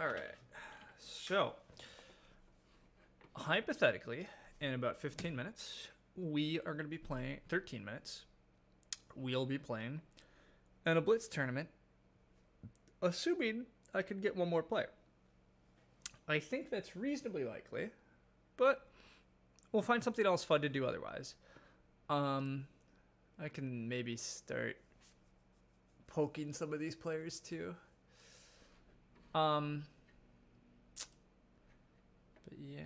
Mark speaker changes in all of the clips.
Speaker 1: All right. So, hypothetically, in about 15 minutes, we are going to be playing 13 minutes. We'll be playing in a Blitz tournament, assuming I can get one more player. I think that's reasonably likely, but we'll find something else fun to do otherwise. Um, I can maybe start poking some of these players too. Um, but yeah.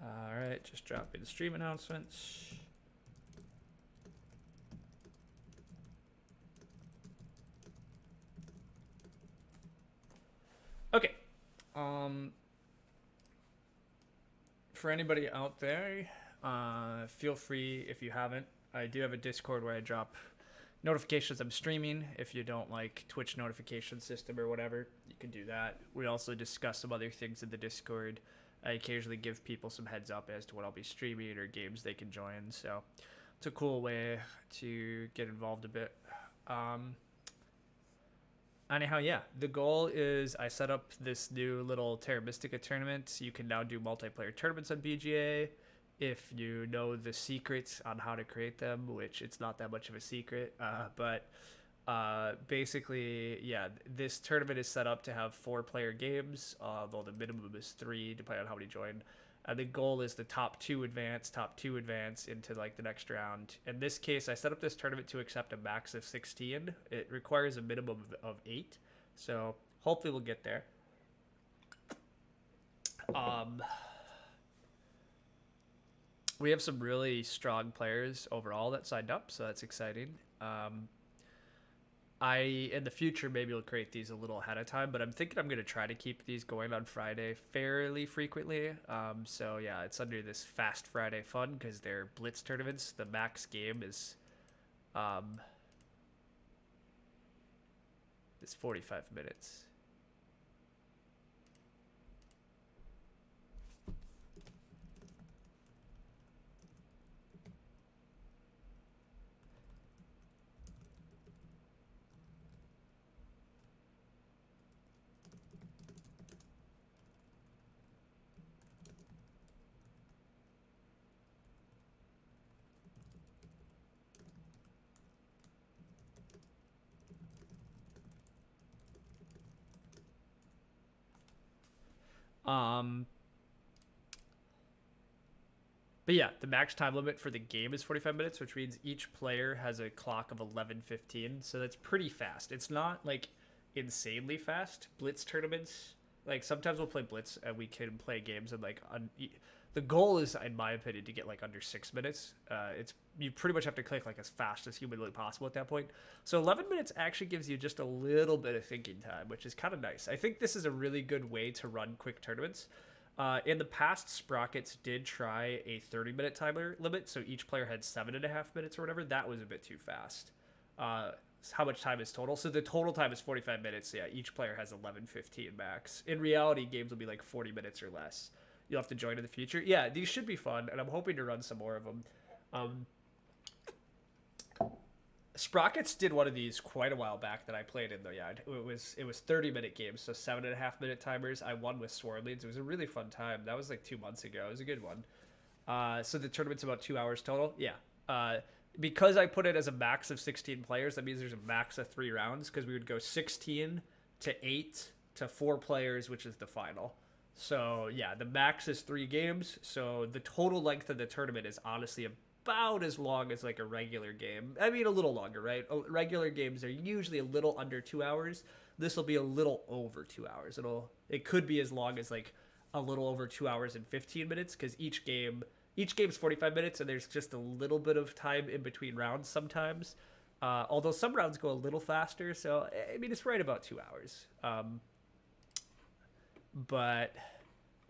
Speaker 1: All right, just dropping the stream announcements. Okay. For anybody out there, feel free if you haven't. I do have a Discord where I drop notifications I'm streaming. If you don't like Twitch notification system or whatever, you can do that. We also discuss some other things in the Discord. I occasionally give people some heads up as to what I'll be streaming or games they can join. So it's a cool way to get involved a bit. Anyhow, yeah, the goal is I set up this new little Terra Mystica tournament. You can now do multiplayer tournaments on BGA if you know the secrets on how to create them, which it's not that much of a secret. But basically, yeah, this tournament is set up to have 4-player games, though the minimum is 3, depending on how many join. And the goal is the top two advance into like the next round. In this case, I set up this tournament to accept a max of 16. It requires a minimum of 8, so hopefully we'll get there. We have some really strong players overall that signed up, so that's exciting. In the future, maybe we'll create these a little ahead of time, but I'm thinking I'm going to try to keep these going on Friday fairly frequently. So yeah, it's under this Fast Friday fun because they're Blitz tournaments. The max game is 45 minutes. But yeah, the max time limit for the game is 45 minutes, which means each player has a clock of 11:15. So that's pretty fast. It's not like insanely fast. Blitz tournaments, like sometimes we'll play Blitz and we can play games and the goal is, in my opinion, to get like under 6 minutes. It's you pretty much have to click like as fast as humanly possible at that point. So 11 minutes actually gives you just a little bit of thinking time, which is kind of nice. I think this is a really good way to run quick tournaments. In the past, Sprockets did try a 30-minute timer limit, so each player had 7.5 minutes or whatever. That was a bit too fast. How much time is total? So the total time is 45 minutes. Yeah, each player has 11:15 max. In reality, games will be like 40 minutes or less. You'll have to join in the future. Yeah, these should be fun, and I'm hoping to run some more of them. Sprockets did one of these quite a while back that I played in though. Yeah, it was 30-minute games, so 7.5 minute timers. I won with Swordleads. It was a really fun time. That was like 2 months ago. It was a good one. So the tournament's about 2 hours total. Yeah. Because I put it as a max of 16 players, that means there's a max of 3 rounds because we would go 16 to 8 to 4 players, which is the final. So yeah, the max is 3 games. So the total length of the tournament is honestly about as long as like a regular game. I mean, a little longer, right? Regular games are usually a little under 2 hours. This will be a little over 2 hours. It could be as long as like a little over 2 hours and 15 minutes because each game's 45 minutes and there's just a little bit of time in between rounds sometimes. Although some rounds go a little faster, so I mean it's right about 2 hours. But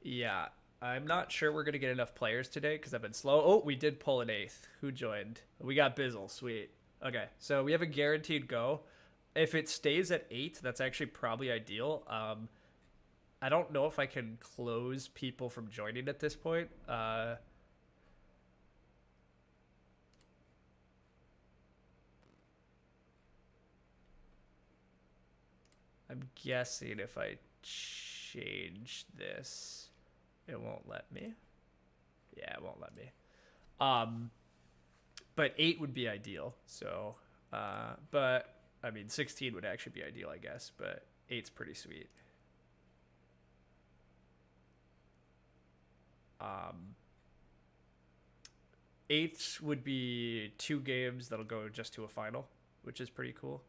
Speaker 1: yeah, I'm not sure we're gonna get enough players today because I've been slow. Oh, we did pull an 8th. Who joined? We got Bizzle. Sweet. Okay, so we have a guaranteed go. if it stays at 8, that's actually probably ideal. I don't know if I can close people from joining at this point. I'm guessing if I change this, it won't let me. Yeah, it won't let me. But 8 would be ideal. So, but I mean, 16 would actually be ideal, I guess. But 8's pretty sweet. 8 would be 2 games that'll go just to a final, which is pretty cool.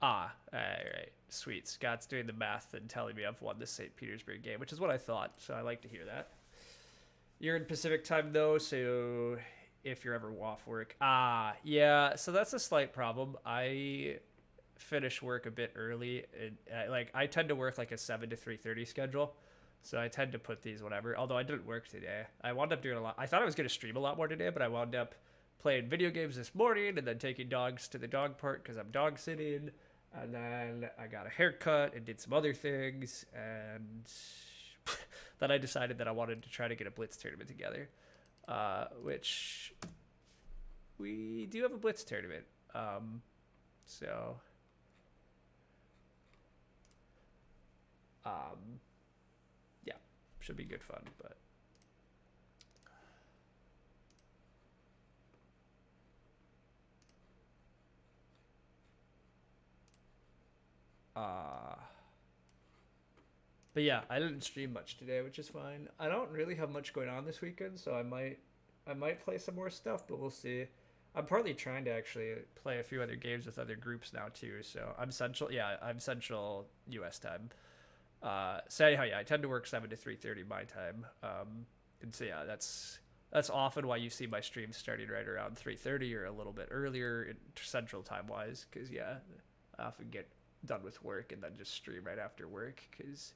Speaker 1: All right. Sweet. Scott's doing the math and telling me I've won the St. Petersburg game, which is what I thought, so I like to hear that. You're in Pacific time, though, so if you're ever off work. Yeah, so that's a slight problem. I finish work a bit early. I tend to work like a 7 to 3:30 schedule, so I tend to put these whatever, although I didn't work today. I wound up doing a lot. I thought I was going to stream a lot more today, but I wound up playing video games this morning and then taking dogs to the dog park because I'm dog sitting. And then I got a haircut and did some other things. And then I decided that I wanted to try to get a Blitz tournament together. Which we do have a Blitz tournament. So yeah, should be good fun. But but yeah, I didn't stream much today, which is fine. I don't really have much going on this weekend, so I might play some more stuff, but we'll see. I'm partly trying to actually play a few other games with other groups now too. So I'm central US time. So anyhow, yeah, I tend to work 7 to 3:30 my time. And so yeah, that's often why you see my streams starting right around 3:30 or a little bit earlier in central time wise, because yeah, I often get done with work and then just stream right after work because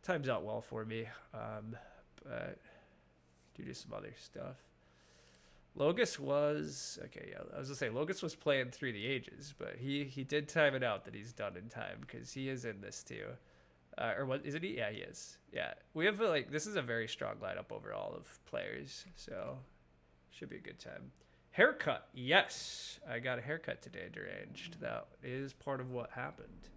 Speaker 1: time's out well for me. But do some other stuff. Logus was okay. Yeah, I was gonna say Logus was playing Through the Ages, but he did time it out that he's done in time because he is in this too. Or what isn't he? Yeah, he is. Yeah, we have this is a very strong lineup overall of players, so should be a good time. Haircut, yes, I got a haircut today, deranged. That is part of what happened.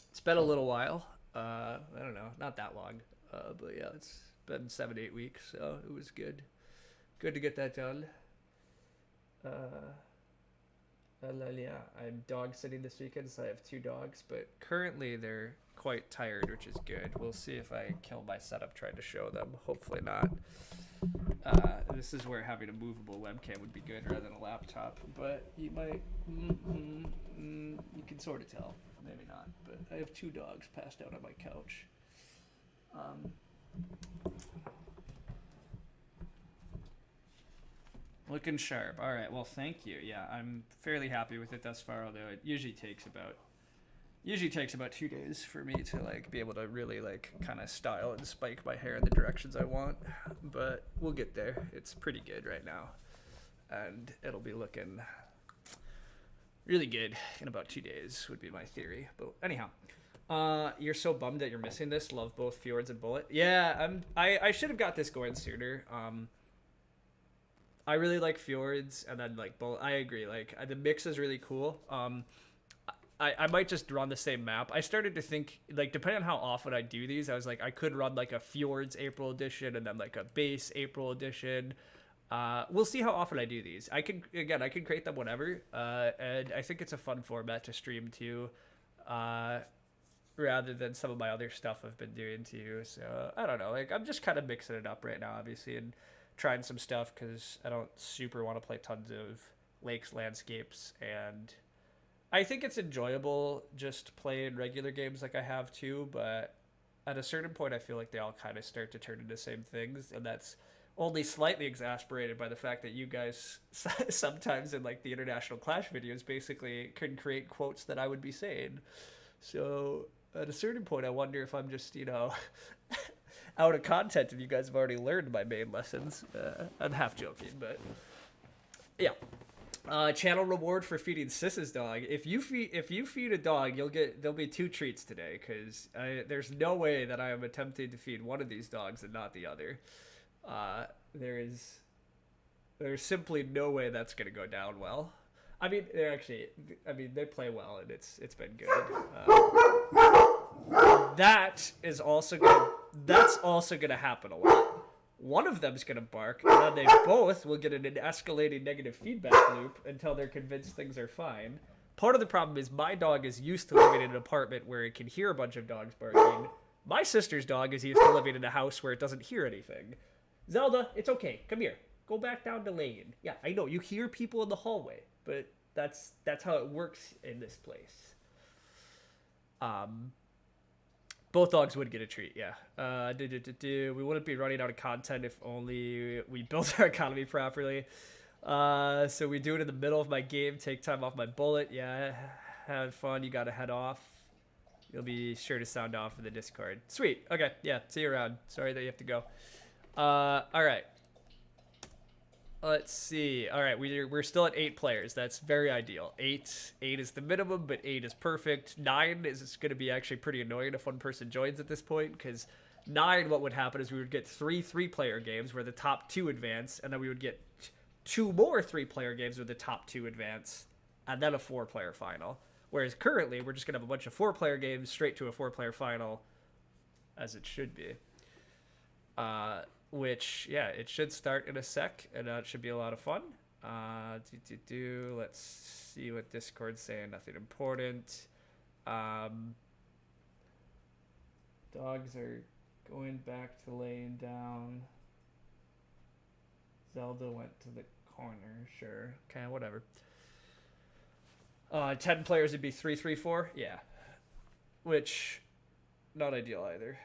Speaker 1: It's been a little while. I don't know, not that long, but yeah, it's been 7-8 weeks, so it was good. Good to get that done. Yeah, I'm dog sitting this weekend, so I have 2 dogs, but currently they're quite tired, which is good. We'll see if I kill my setup trying to show them. Hopefully not. This is where having a movable webcam would be good rather than a laptop, but you might, you can sort of tell. Maybe not, but I have 2 dogs passed out on my couch. Looking sharp. All right. Well, thank you. Yeah, I'm fairly happy with it thus far. Although it usually takes about 2 days for me to be able to really kind of style and spike my hair in the directions I want. But we'll get there. It's pretty good right now, and it'll be looking really good in about 2 days. Would be my theory. But anyhow. You're so bummed that you're missing this. Love both Fjords and Bullet. Yeah, I should have got this going sooner. I really like Fjords, and then Bullet. I agree. The mix is really cool. I might just run the same map. I started to think depending on how often I do these, I was I could run a Fjords April edition and then a base April edition. We'll see how often I do these. I can create them whenever. And I think it's a fun format to stream too. Rather than some of my other stuff I've been doing too. So I don't know. I'm just kind of mixing it up right now, obviously, and trying some stuff because I don't super want to play tons of lakes, landscapes, and I think it's enjoyable just playing regular games like I have too. But at a certain point, I feel like they all kind of start to turn into the same things, and that's only slightly exasperated by the fact that you guys sometimes in like the international clash videos basically can create quotes that I would be saying. So at a certain point, I wonder if I'm just, out of content and you guys have already learned my main lessons. I'm half joking, but yeah. Channel reward for feeding Sis's dog. If you feed a dog, there'll be 2 treats today because there's no way that I am attempting to feed one of these dogs and not the other. There's simply no way that's gonna go down well. I mean, they play well and it's been good. That's also gonna happen a lot. One of them's gonna bark, and then they both will get in an escalating negative feedback loop until they're convinced things are fine. Part of the problem is my dog is used to living in an apartment where it can hear a bunch of dogs barking. My sister's dog is used to living in a house where it doesn't hear anything. Zelda, it's okay. Come here. Go back down the lane. Yeah, I know you hear people in the hallway, but that's how it works in this place. Both dogs would get a treat, yeah. We wouldn't be running out of content if only we built our economy properly. So we do it in the middle of my game, take time off my bullet. Yeah, have fun. You gotta head off. You'll be sure to sound off in the Discord. Sweet. Okay, yeah, see you around. Sorry that you have to go. All right. Let's see. All right, we're still at 8 players. That's very ideal. 8 is the minimum, but 8 is perfect. 9 is going to be actually pretty annoying if one person joins at this point, because 9, what would happen is we would get 3 3-player games where the top 2 advance, and then we would get 2 more 3-player games where the top 2 advance, and then a 4-player final. Whereas currently, we're just going to have a bunch of 4-player games straight to a 4-player final, as it should be. Which, yeah, it should start in a sec, and it should be a lot of fun. Let's see what Discord's saying. Nothing important. Dogs are going back to laying down. Zelda went to the corner. Sure. Okay, whatever. 10 players would be 3-3-4. Yeah. Which, not ideal either.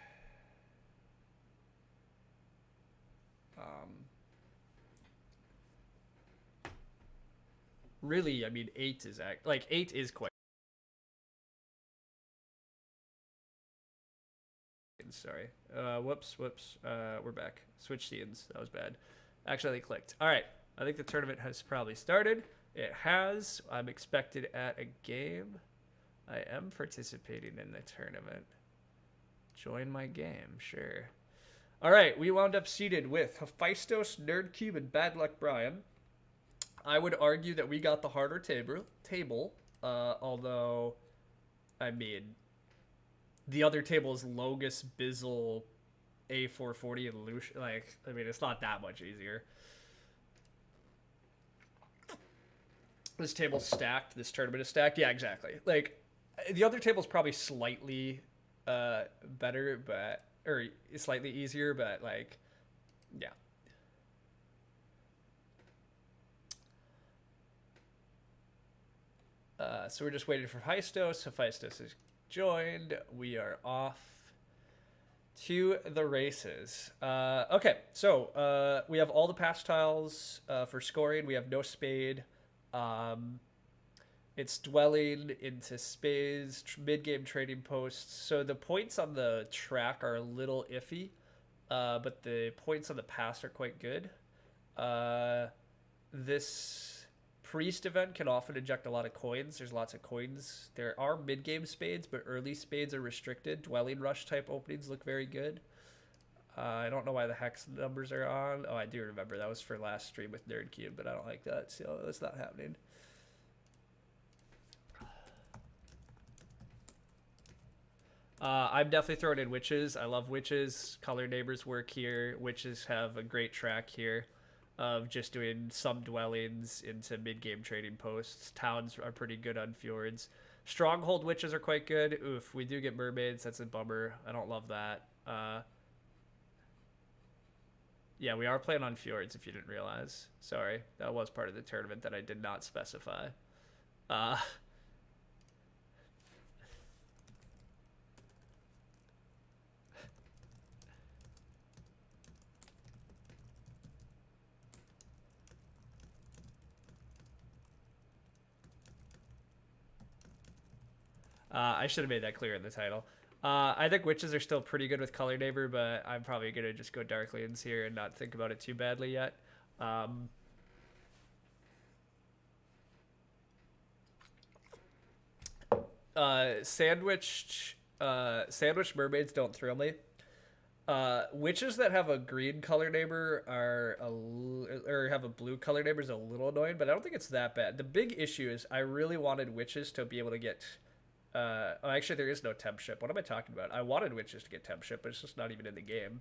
Speaker 1: Really, I mean, 8 is quite. Sorry. Whoops. We're back. Switch scenes. That was bad. Actually clicked. All right. I think the tournament has probably started. It has. I'm expected at a game. I am participating in the tournament. Join my game. Sure. All right. We wound up seated with Hephaestus, Nerdcube, and Bad Luck Brian. I would argue that we got the harder table, although, I mean, the other table is Logus, Bizzle, A440, and Lucian. Like, I mean, it's not that much easier. This table's stacked. This tournament is stacked. Yeah, exactly. Like, the other table's probably slightly better, or slightly easier, but, like, yeah. So we're just waiting for Hephaestus. Hephaestus is joined. We are off to the races. Okay, so we have all the pass tiles for scoring. We have no spade. It's dwelling into spades, mid-game trading posts. So the points on the track are a little iffy, but the points on the pass are quite good. This priest event can often inject a lot of coins. There's lots of coins. There are mid-game spades, but early spades are restricted. Dwelling rush type openings look very good. I don't know why the hex numbers are on. Oh, I do remember. That was for last stream with Nerdcube, but I don't like that, so that's not happening. I'm definitely throwing in witches. I love witches. Color neighbors work here. Witches have a great track here of just doing some dwellings into mid-game trading posts. Towns are pretty good on Fjords. Stronghold witches are quite good. Oof, we do get mermaids. That's a bummer. I don't love that. Yeah, we are playing on Fjords, if you didn't realize. Sorry, that was part of the tournament that I did not specify. I should have made that clear in the title. I think witches are still pretty good with color neighbor, but I'm probably gonna just go darklands here and not think about it too badly yet. Sandwiched mermaids don't thrill me. Witches that have a green color neighbor or have a blue color neighbor is a little annoying, but I don't think it's that bad. The big issue is I really wanted witches to be able to get. Actually, there is no temp ship. What am I talking about? I wanted witches to get temp ship, but it's just not even in the game.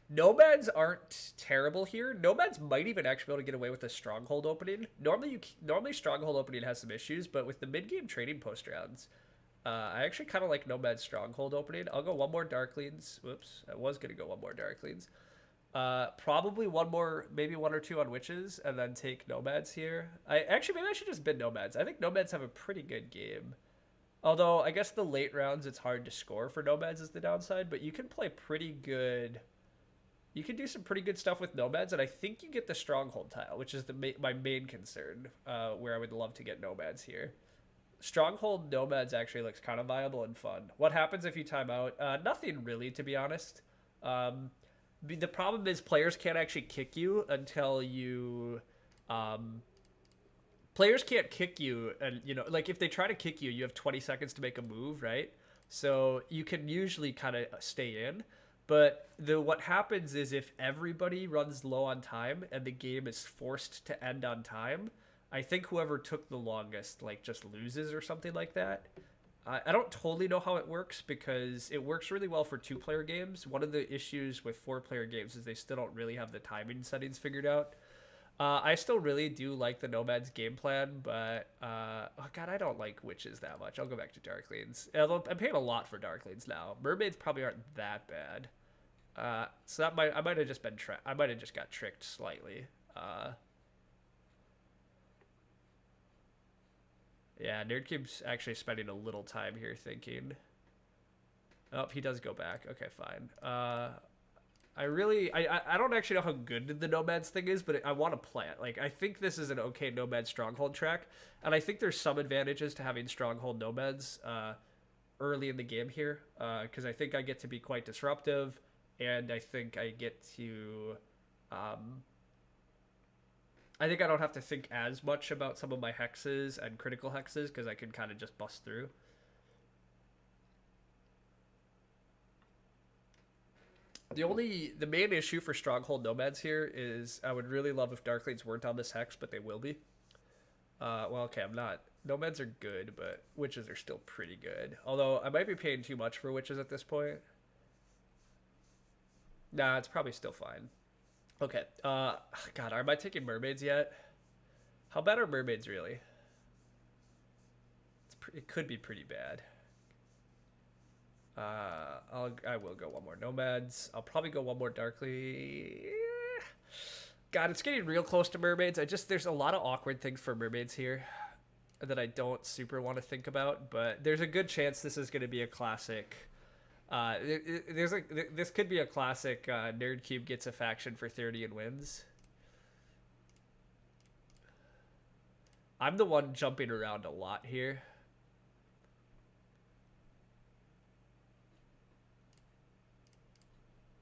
Speaker 1: Nomads aren't terrible here. Nomads might even actually be able to get away with a stronghold opening. Normally stronghold opening has some issues, but with the mid game trading post rounds. I actually kind of like Nomad Stronghold opening. I'll go one more Darklings. Whoops, I was going to go one more Darklings. Probably one more, maybe one or two on Witches, and then take Nomads here. Maybe I should just bid Nomads. I think Nomads have a pretty good game. Although, I guess the late rounds, it's hard to score for Nomads is the downside, but you can play pretty good. You can do some pretty good stuff with Nomads, and I think you get the Stronghold tile, which is my main concern, where I would love to get Nomads here. Stronghold Nomads actually looks kind of viable and fun. What happens if you time out? Nothing really, to be honest. The problem is players can't actually kick you until you... players can't kick you, and, like, if they try to kick you, you have 20 seconds to make a move, right? So you can usually kind of stay in. But what happens is if everybody runs low on time and the game is forced to end on time... I think whoever took the longest, like, just loses or something like that. I don't totally know how it works because it works really well for 2-player games. One of the issues with 4-player games is they still don't really have the timing settings figured out. I still really do like the Nomads game plan, but, oh god, I don't like Witches that much. I'll go back to Darklings. Although I'm paying a lot for Darklings now. Mermaids probably aren't that bad. So I might have just got tricked slightly. Yeah, NerdCube's actually spending a little time here thinking. Oh, he does go back. Okay, fine. I don't actually know how good the Nomads thing is, but I want to play it. Like, I think this is an okay Nomad Stronghold track, and I think there's some advantages to having Stronghold Nomads early in the game here, because I think I get to be quite disruptive, and I think I get to... I think I don't have to think as much about some of my hexes and critical hexes because I can kind of just bust through. The main issue for Stronghold Nomads here is I would really love if Darklings weren't on this hex, but they will be. Well, okay, I'm not. Nomads are good, but Witches are still pretty good. Although I might be paying too much for Witches at this point. Nah, it's probably still fine. Okay, god, am I taking Mermaids yet? How bad are Mermaids, really? It could be pretty bad. I will go one more Nomads. I'll probably go one more Darkly. God, it's getting real close to Mermaids. There's a lot of awkward things for Mermaids here that I don't super want to think about, but there's a good chance this is going to be a classic... this could be a classic NerdCube gets a faction for 30 and wins. I'm the one jumping around a lot here.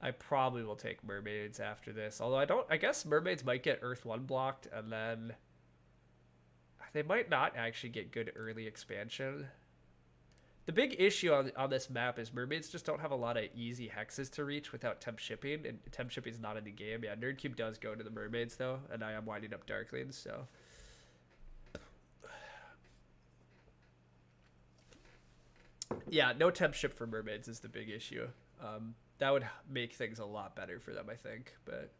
Speaker 1: I probably will take Mermaids after this. Although I guess Mermaids might get Earth 1 blocked, and then they might not actually get good early expansion. The big issue on this map is Mermaids just don't have a lot of easy hexes to reach without temp shipping, and temp shipping is not in the game. Yeah, NerdCube does go to the Mermaids, though, and I am winding up Darklings, so... Yeah, no temp ship for Mermaids is the big issue. That would make things a lot better for them, I think, but...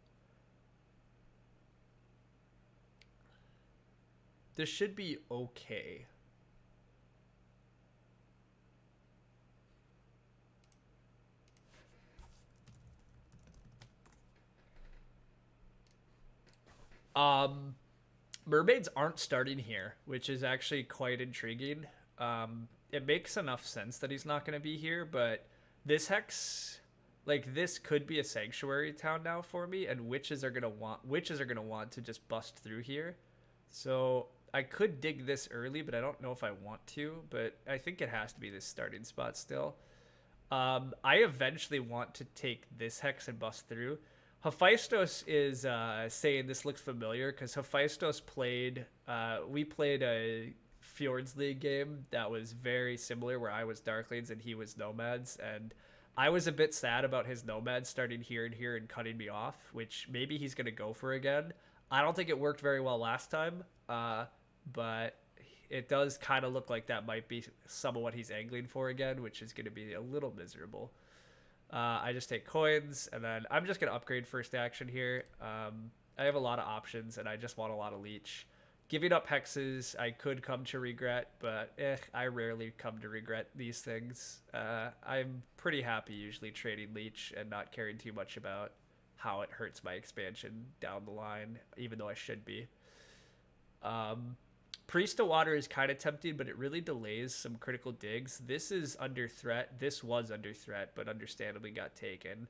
Speaker 1: This should be okay. Mermaids aren't starting here, which is actually quite intriguing. It makes enough sense that he's not going to be here, but this hex, like, this could be a sanctuary town now for me, and witches are going to want to just bust through here. So I could dig this early, but I don't know if I want to. But I think it has to be this starting spot still. I eventually want to take this hex and bust through. Hephaestus is saying this looks familiar because Hephaestus played. We played a Fjords League game that was very similar, where I was Darklings and he was Nomads, and I was a bit sad about his Nomads starting here and here and cutting me off, which maybe he's gonna go for again. I don't think it worked very well last time, but it does kind of look like that might be some of what he's angling for again, which is going to be a little miserable. I just take coins, and then I'm just going to upgrade first action here. I have a lot of options, and I just want a lot of leech. Giving up hexes, I could come to regret, but I rarely come to regret these things. I'm pretty happy usually trading leech and not caring too much about how it hurts my expansion down the line, even though I should be. Priest to Water is kind of tempting, but it really delays some critical digs. This is under threat. This was under threat, but understandably got taken.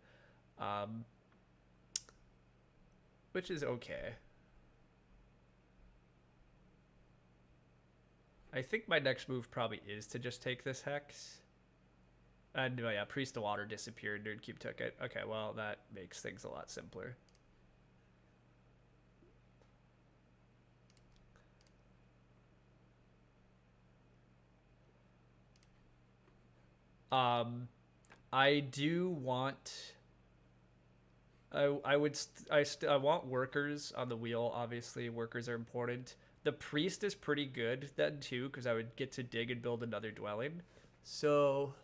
Speaker 1: Which is okay. I think my next move probably is to just take this hex. And oh yeah, Priest to Water disappeared. Nerdcube took it. Okay, well, that makes things a lot simpler. I do want. I want workers on the wheel. Obviously, workers are important. The priest is pretty good then too, because I would get to dig and build another dwelling. So,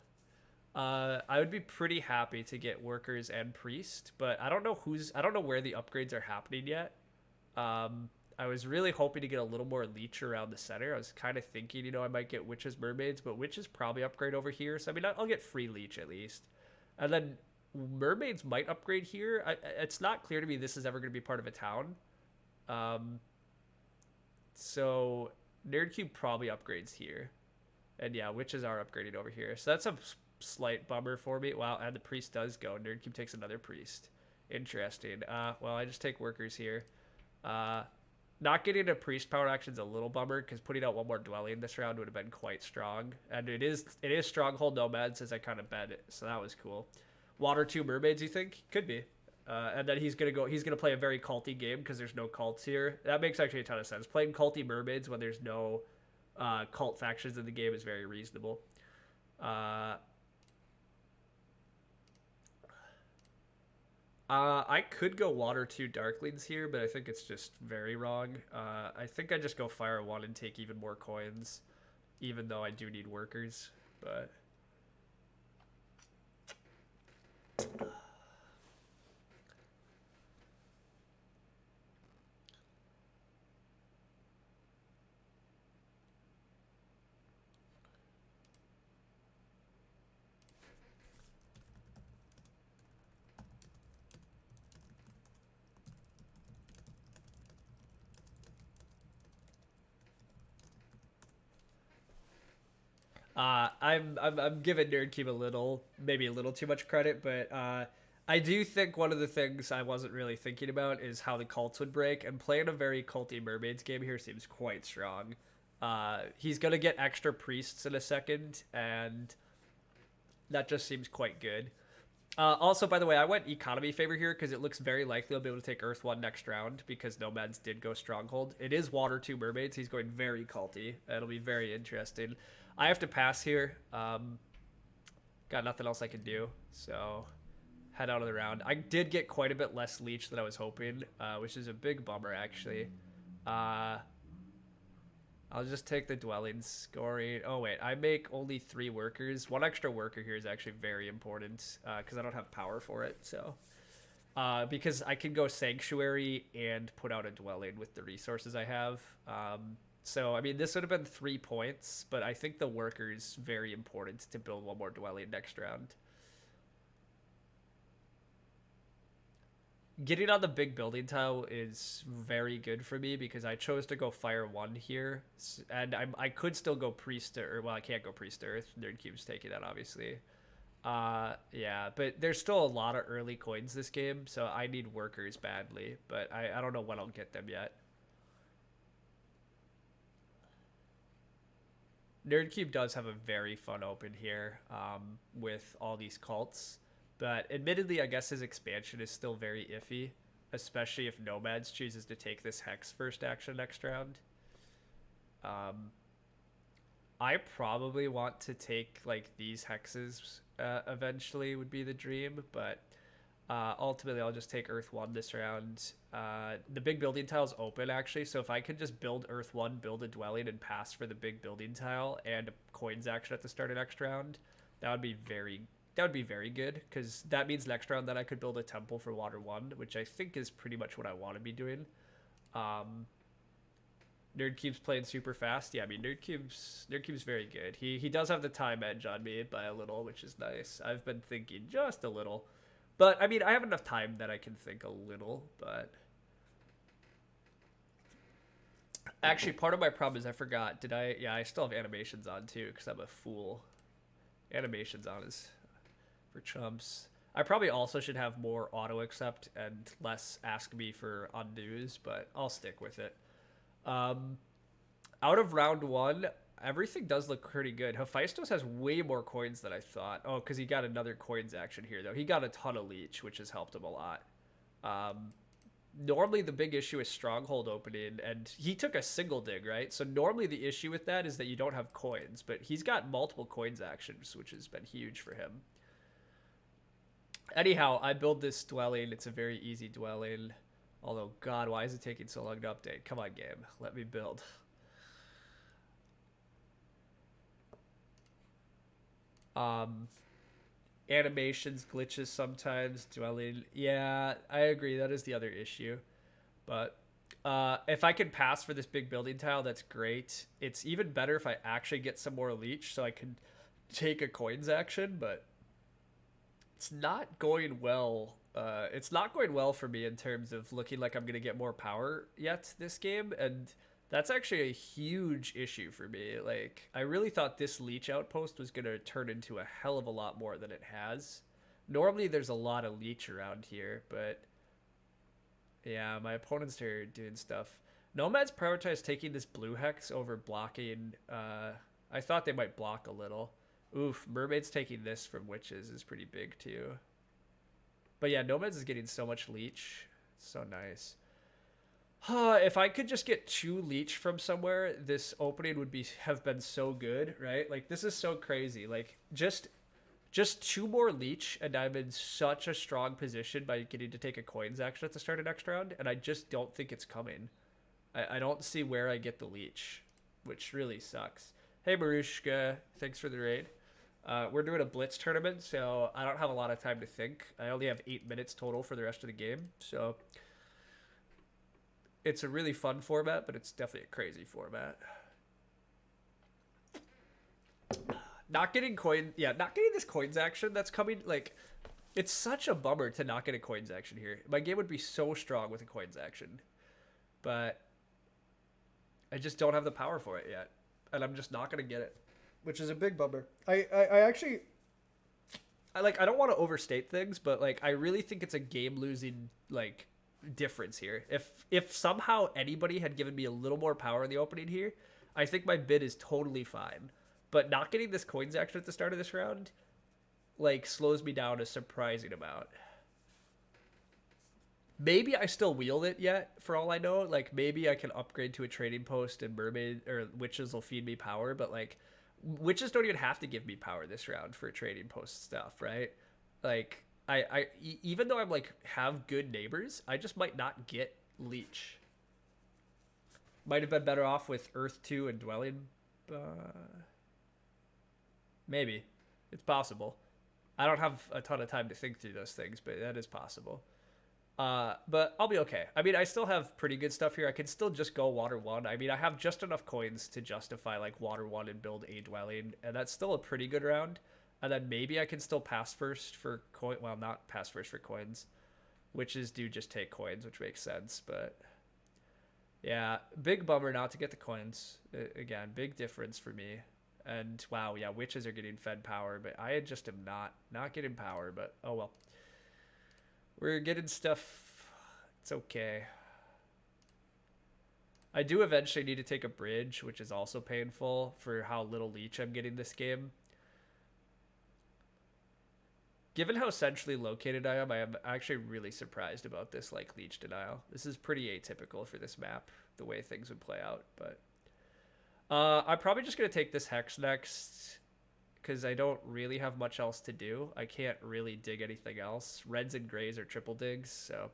Speaker 1: I would be pretty happy to get workers and priest, but I don't know where the upgrades are happening yet. I was really hoping to get a little more leech around the center. I was kind of thinking, I might get witches, mermaids, but witches probably upgrade over here. So, I mean, I'll get free leech at least. And then mermaids might upgrade here. It's not clear to me this is ever going to be part of a town. So, Nerdcube probably upgrades here. And yeah, witches are upgrading over here. So, that's a slight bummer for me. Wow, and the priest does go. Nerdcube takes another priest. Interesting. Well, I just take workers here. Not getting a priest power action is a little bummer, because putting out one more dwelling this round would have been quite strong. And it is Stronghold Nomads, as I kind of bet it, so that was cool. Water 2 mermaids, you think? Could be. And then he's gonna play a very culty game because there's no cults here. That makes actually a ton of sense. Playing culty mermaids when there's no cult factions in the game is very reasonable. I could go Water 2 Darklings here, but I think it's just very wrong. I think I just go Fire 1 and take even more coins, even though I do need workers, but... I'm giving Nerdcube maybe a little too much credit, but I do think one of the things I wasn't really thinking about is how the cults would break, and playing a very culty mermaids game here seems quite strong. He's gonna get extra priests in a second, and that just seems quite good. Also, by the way, I went economy favor here because it looks very likely I'll be able to take Earth 1 next round because Nomads did go Stronghold. It is Water 2 mermaids. He's going very culty. It'll be very interesting. I have to pass here. Got nothing else I can do, so head out of the round. I did get quite a bit less leech than I was hoping, which is a big bummer, actually. I'll just take the dwelling scoring. Oh, wait. I make only 3 workers. 1 extra worker here is actually very important because I don't have power for it. So, because I can go Sanctuary and put out a dwelling with the resources I have. So, I mean, this would have been 3 points, but I think the worker's very important to build 1 more dwelling next round. Getting on the big building tile is very good for me because I chose to go Fire 1 here, and I could still go Priest to Earth. Well, I can't go Priest to Earth. Nerdcube's taking that, obviously. Yeah, but there's still a lot of early coins this game, so I need workers badly, but I don't know when I'll get them yet. Nerd Cube does have a very fun open here with all these cults. But admittedly, I guess his expansion is still very iffy, especially if Nomads chooses to take this Hex first action next round. I probably want to take like these hexes eventually would be the dream, but ultimately I'll just take Earth 1 this round. The big building tile's open actually, so if I could just build Earth 1, build a dwelling, and pass for the big building tile and a coins action at the start of next round, that would be very good, because that means next round that I could build a temple for Water 1, which I think is pretty much what I want to be doing. Nerd Cube's playing super fast. Yeah, I mean Nerd Cube's very good. He does have the time edge on me by a little, which is nice. I've been thinking just a little, but I mean I have enough time that I can think a little. But actually, part of my problem is I forgot. Did I? Yeah, I still have animations on too because I'm a fool. Animations on is for chumps. I probably also should have more auto accept and less ask me for undos, but I'll stick with it. Out of round 1, everything does look pretty good. Hephaestus has way more coins than I thought. Oh, because he got another coins action here, though. He got a ton of leech, which has helped him a lot. Normally, the big issue is Stronghold opening, and he took a single dig, right? So normally the issue with that is that you don't have coins, but he's got multiple coins actions, which has been huge for him. Anyhow, I build this dwelling. It's a very easy dwelling. Although, God, why is it taking so long to update? Come on, game. Let me build. Animations, glitches sometimes, dwelling. Yeah, I agree. That is the other issue. But if I can pass for this big building tile, that's great. It's even better if I actually get some more leech so I can take a coins action, but it's not going well. It's not going well for me in terms of looking like I'm going to get more power yet this game, and that's actually a huge issue for me. Like, I really thought this leech outpost was going to turn into a hell of a lot more than it has. Normally, there's a lot of leech around here, but yeah, my opponents are doing stuff. Nomads prioritize taking this blue hex over blocking. I thought they might block a little. Oof, Mermaids taking this from Witches is pretty big too. But yeah, Nomads is getting so much leech. It's so nice. If I could just get 2 leech from somewhere, this opening would have been so good, right? Like, this is so crazy. Like, just 2 more leech, and I'm in such a strong position by getting to take a coins action at the start of next round, and I just don't think it's coming. I don't see where I get the leech, which really sucks. Hey, Marushka, thanks for the raid. We're doing a Blitz tournament, so I don't have a lot of time to think. I only have 8 minutes total for the rest of the game, so it's a really fun format, but it's definitely a crazy format. Not getting this coins action that's coming, like, it's such a bummer to not get a coins action here. My game would be so strong with a coins action, but I just don't have the power for it yet, and I'm just not going to get it, which is a big bummer. I don't want to overstate things, but like I really think it's a game losing like difference here. If somehow anybody had given me a little more power in the opening here, I think my bid is totally fine. But not getting this coins action at the start of this round like slows me down a surprising amount. Maybe I still wield it yet, for all I know. Like, maybe I can upgrade to a trading post and Mermaid or Witches will feed me power, but like Witches don't even have to give me power this round for trading post stuff, right? Like, even though I'm like have good neighbors, I just might not get leech. Might have been better off with Earth 2 and Dwelling. Maybe. It's possible. I don't have a ton of time to think through those things, but that is possible. But I'll be okay. I mean, I still have pretty good stuff here. I can still just go Water 1. I mean, I have just enough coins to justify like Water 1 and build a dwelling, and that's still a pretty good round. And then maybe I can still pass first for coin. Well, not pass first for coins. Witches do just take coins, which makes sense. But yeah, big bummer not to get the coins. Again, big difference for me. And wow, yeah, Witches are getting fed power, but I just am not getting power. But oh well. We're getting stuff. It's okay. I do eventually need to take a bridge, which is also painful for how little leech I'm getting this game. Given how centrally located I am actually really surprised about this like leech denial. This is pretty atypical for this map, the way things would play out. But I'm probably just going to take this hex next because I don't really have much else to do. I can't really dig anything else. Reds and grays are triple digs, so...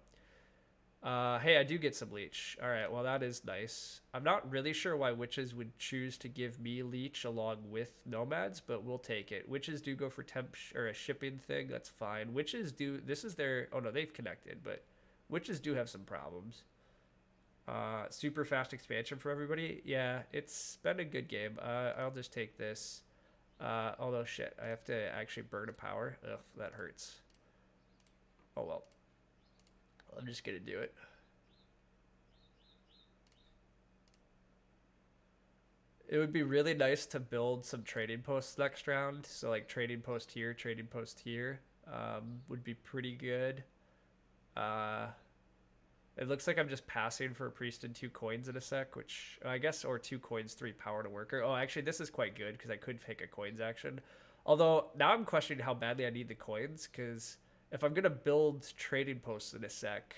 Speaker 1: hey, I do get some leech. All right, well, that is nice. I'm not really sure why witches would choose to give me leech along with nomads, but we'll take it. Witches do go for temp or a shipping thing. That's fine. Witches do. This is their. Oh no, they've connected, but witches do have some problems. Super fast expansion for everybody. Yeah, it's been a good game. I'll just take this. Although shit, I have to actually burn a power. Ugh, that hurts. Oh well. I'm just going to do it. It would be really nice to build some trading posts next round. So like trading post here would be pretty good. It looks like I'm just passing for a priest and 2 coins in a sec, which I guess, or 2 coins, 3 power to worker. Oh, actually this is quite good because I could take a coins action. Although now I'm questioning how badly I need the coins because... if I'm going to build trading posts in a sec,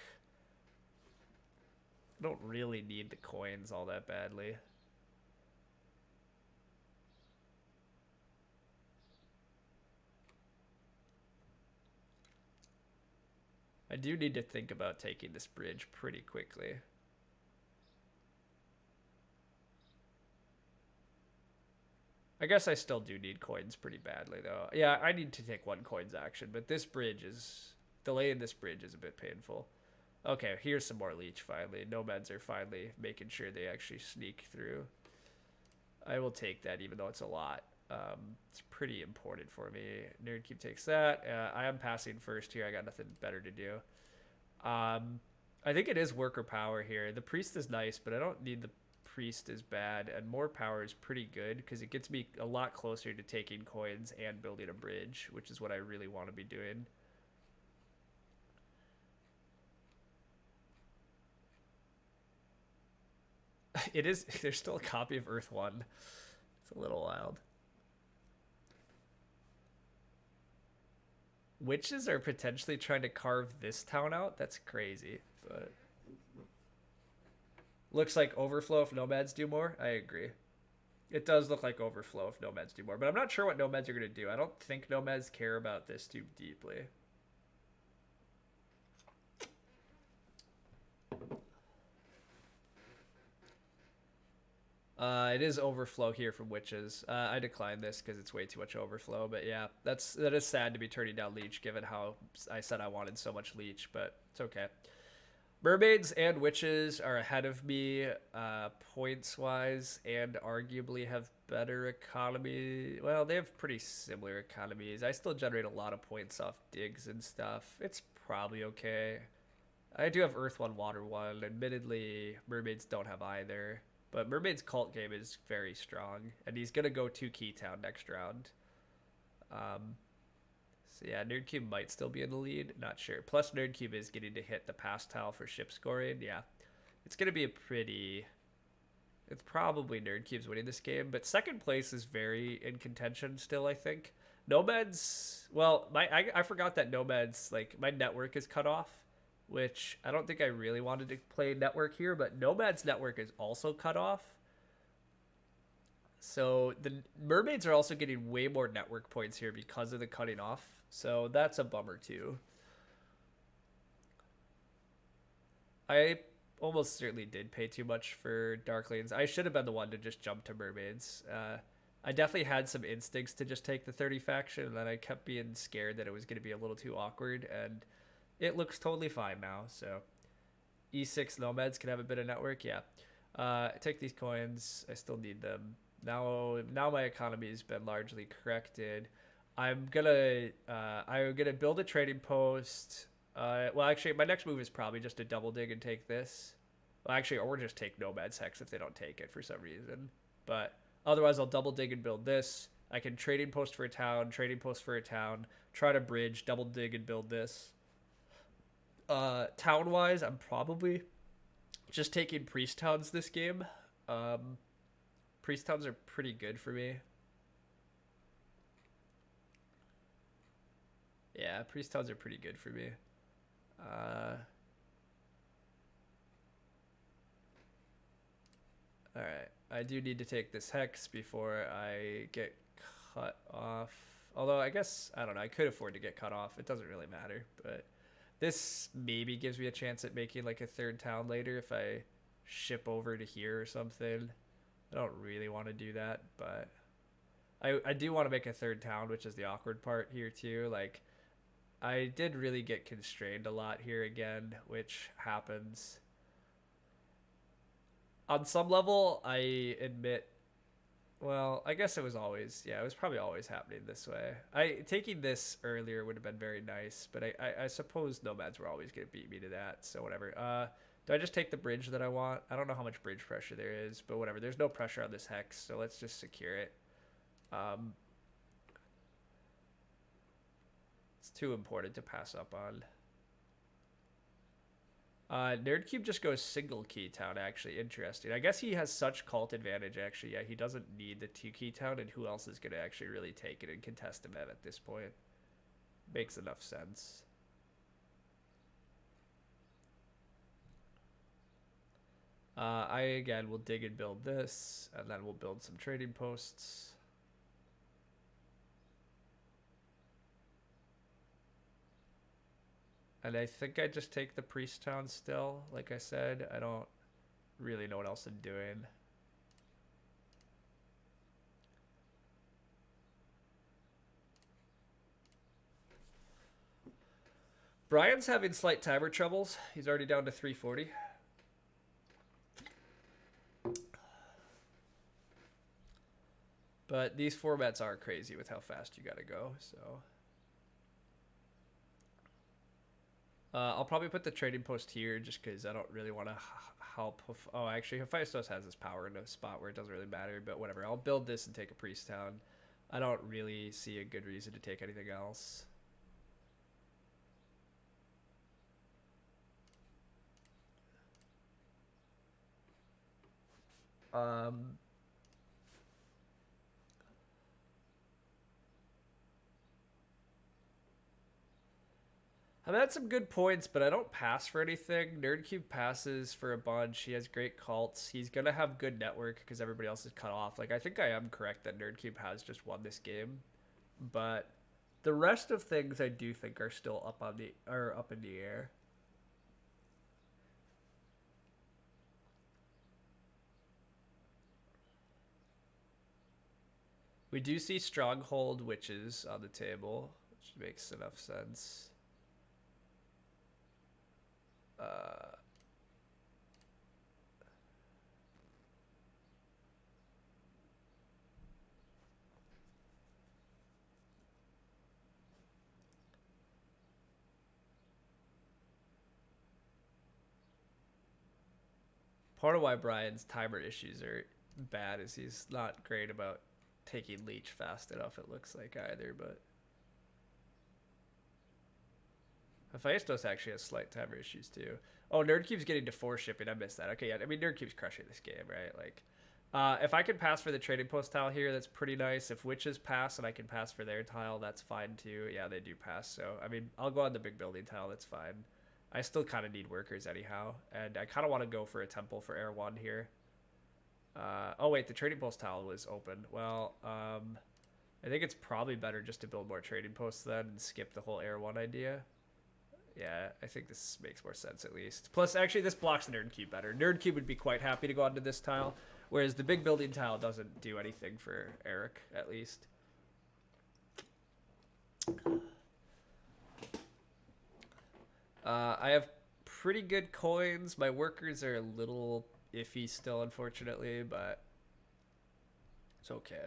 Speaker 1: I don't really need the coins all that badly. I do need to think about taking this bridge pretty quickly. I guess I still do need coins pretty badly, though. Yeah, I need to take 1 coins action, but this bridge is... delaying this bridge is a bit painful. Okay, here's some more leech, finally. Nomads are finally making sure they actually sneak through. I will take that, even though it's a lot. It's pretty important for me. Nerdcube takes that. I am passing first here. I got nothing better to do. I think it is worker power here. The priest is nice, but I don't need the priest as bad, and more power is pretty good because it gets me a lot closer to taking coins and building a bridge, which is what I really want to be doing. It is... there's still a copy of Earth 1. It's a little wild. Witches are potentially trying to carve this town out? That's crazy, but... looks like overflow if nomads do more. I agree. It does look like overflow if nomads do more, but I'm not sure what nomads are going to do. I don't think nomads care about this too deeply. It is overflow here from witches. I declined this because it's way too much overflow, but yeah, that is sad to be turning down leech given how I said I wanted so much leech, but it's okay. Mermaids and witches are ahead of me points-wise and arguably have better economy. Well, they have pretty similar economies. I still generate a lot of points off digs and stuff. It's probably okay. I do have Earth 1, Water 1. Admittedly, Mermaids don't have either. But Mermaid's cult game is very strong, and he's going to go to Keytown next round. So yeah, Nerdcube might still be in the lead. Not sure. Plus, Nerdcube is getting to hit the pass tile for ship scoring. Yeah, it's going to be a pretty... it's probably Nerdcube's winning this game, but second place is very in contention still, I think. Nomads... well, I forgot that Nomads, like, my network is cut off, which I don't think I really wanted to play network here, but Nomad's network is also cut off. So the Mermaids are also getting way more network points here because of the cutting off. So that's a bummer too. I almost certainly did pay too much for Dark Lanes. I should have been the one to just jump to Mermaids. I definitely had some instincts to just take the 30 faction, and then I kept being scared that it was going to be a little too awkward, and it looks totally fine now. So E6 Nomads can have a bit of network. Yeah. Take these coins. I still need them. Now my economy has been largely corrected. I'm gonna build a trading post. Well, actually, my next move is probably just to double dig and take this. Well, actually, or just take Nomad's Hex if they don't take it for some reason. But otherwise, I'll double dig and build this. I can trading post for a town, try to bridge, double dig and build this. Town-wise, I'm probably just taking priest towns this game. Priest towns are pretty good for me. Yeah, priest towns are pretty good for me. Alright, I do need to take this hex before I get cut off. Although, I guess, I don't know, I could afford to get cut off. It doesn't really matter, but this maybe gives me a chance at making like a third town later if I ship over to here or something. I don't really want to do that, but I do want to make a third town, which is the awkward part here too. Like, I did really get constrained a lot here again, which happens. On some level, I admit, well, I guess it was always, yeah, it was probably always happening this way. Taking this earlier would have been very nice, but I suppose nomads were always going to beat me to that, so whatever. Do I just take the bridge that I want? I don't know how much bridge pressure there is, but whatever. There's no pressure on this hex, so let's just secure it. It's too important to pass up on. Nerdcube just goes single key town, actually. Interesting. I guess he has such cult advantage, actually. Yeah, he doesn't need the 2 key town, and who else is going to actually really take it and contest him at this point? Makes enough sense. I, again, will dig and build this, and then we'll build some trading posts. And I think I just take the priest town still. Like I said, I don't really know what else I'm doing. Brian's having slight timer troubles. He's already down to 340. But these formats are crazy with how fast you gotta go, so... I'll probably put the trading post here just because I don't really want to help. Oh, actually, Hephaestus has this power in a spot where it doesn't really matter, but whatever. I'll build this and take a priest town. I don't really see a good reason to take anything else. I've had some good points, but I don't pass for anything. Nerdcube passes for a bunch. He has great cults. He's going to have good network because everybody else is cut off. Like, I think I am correct that Nerdcube has just won this game. But the rest of things I do think are still up in the air. We do see Stronghold Witches on the table, which makes enough sense. Part of why Brian's timer issues are bad is he's not great about taking leech fast enough, it looks like, either, but Hephaestus actually has slight timer issues too. Oh, Nerdcube's getting to 4 shipping. I missed that. Okay, yeah, I mean, Nerdcube's crushing this game, right? Like, if I can pass for the trading post tile here, that's pretty nice. If witches pass and I can pass for their tile, that's fine too. Yeah, they do pass. So, I mean, I'll go on the big building tile. That's fine. I still kind of need workers anyhow. And I kind of want to go for a temple for Air 1 here. Oh, wait, the trading post tile was open. Well, I think it's probably better just to build more trading posts then and skip the whole Air 1 idea. Yeah, I think this makes more sense at least. Plus, actually, this blocks Nerdcube better. Nerdcube would be quite happy to go onto this tile, whereas the big building tile doesn't do anything for Eric, at least. I have pretty good coins. My workers are a little iffy still, unfortunately, but it's okay.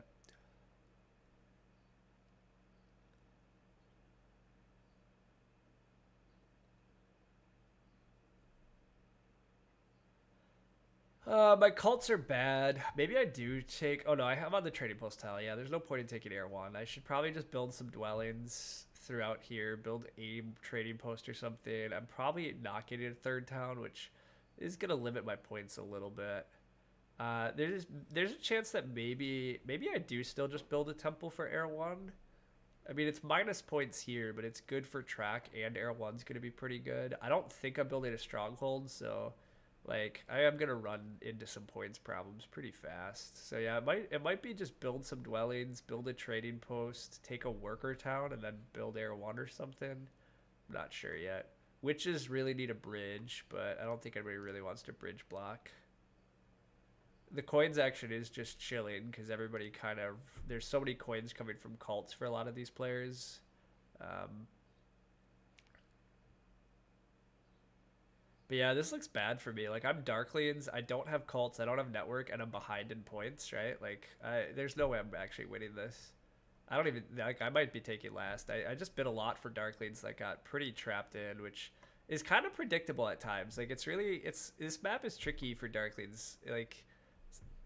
Speaker 1: My cults are bad. Maybe I do take... Oh, no, I'm on the trading post tile. Yeah, there's no point in taking Air 1. I should probably just build some dwellings throughout here. Build a trading post or something. I'm probably not getting a third town, which is gonna limit my points a little bit. There's a chance that maybe I do still just build a temple for Air 1. I mean, it's minus points here, but it's good for track, and Air 1's going to be pretty good. I don't think I'm building a stronghold, so like I am going to run into some points problems pretty fast. So yeah, it might be just build some dwellings, build a trading post, take a worker town, and then build Air 1 or something. I'm not sure yet. Witches really need a bridge, but I don't think anybody really wants to bridge block. The coins action is just chilling because everybody kind of, there's so many coins coming from cults for a lot of these players. But yeah, this looks bad for me. Like, I'm Darkleans, I don't have cults, I don't have network, and I'm behind in points, right? Like, there's no way I'm actually winning this. I don't even, like, I might be taking last. I just bid a lot for Darkleans that got pretty trapped in, which is kind of predictable at times. Like, this map is tricky for Darkleans. Like,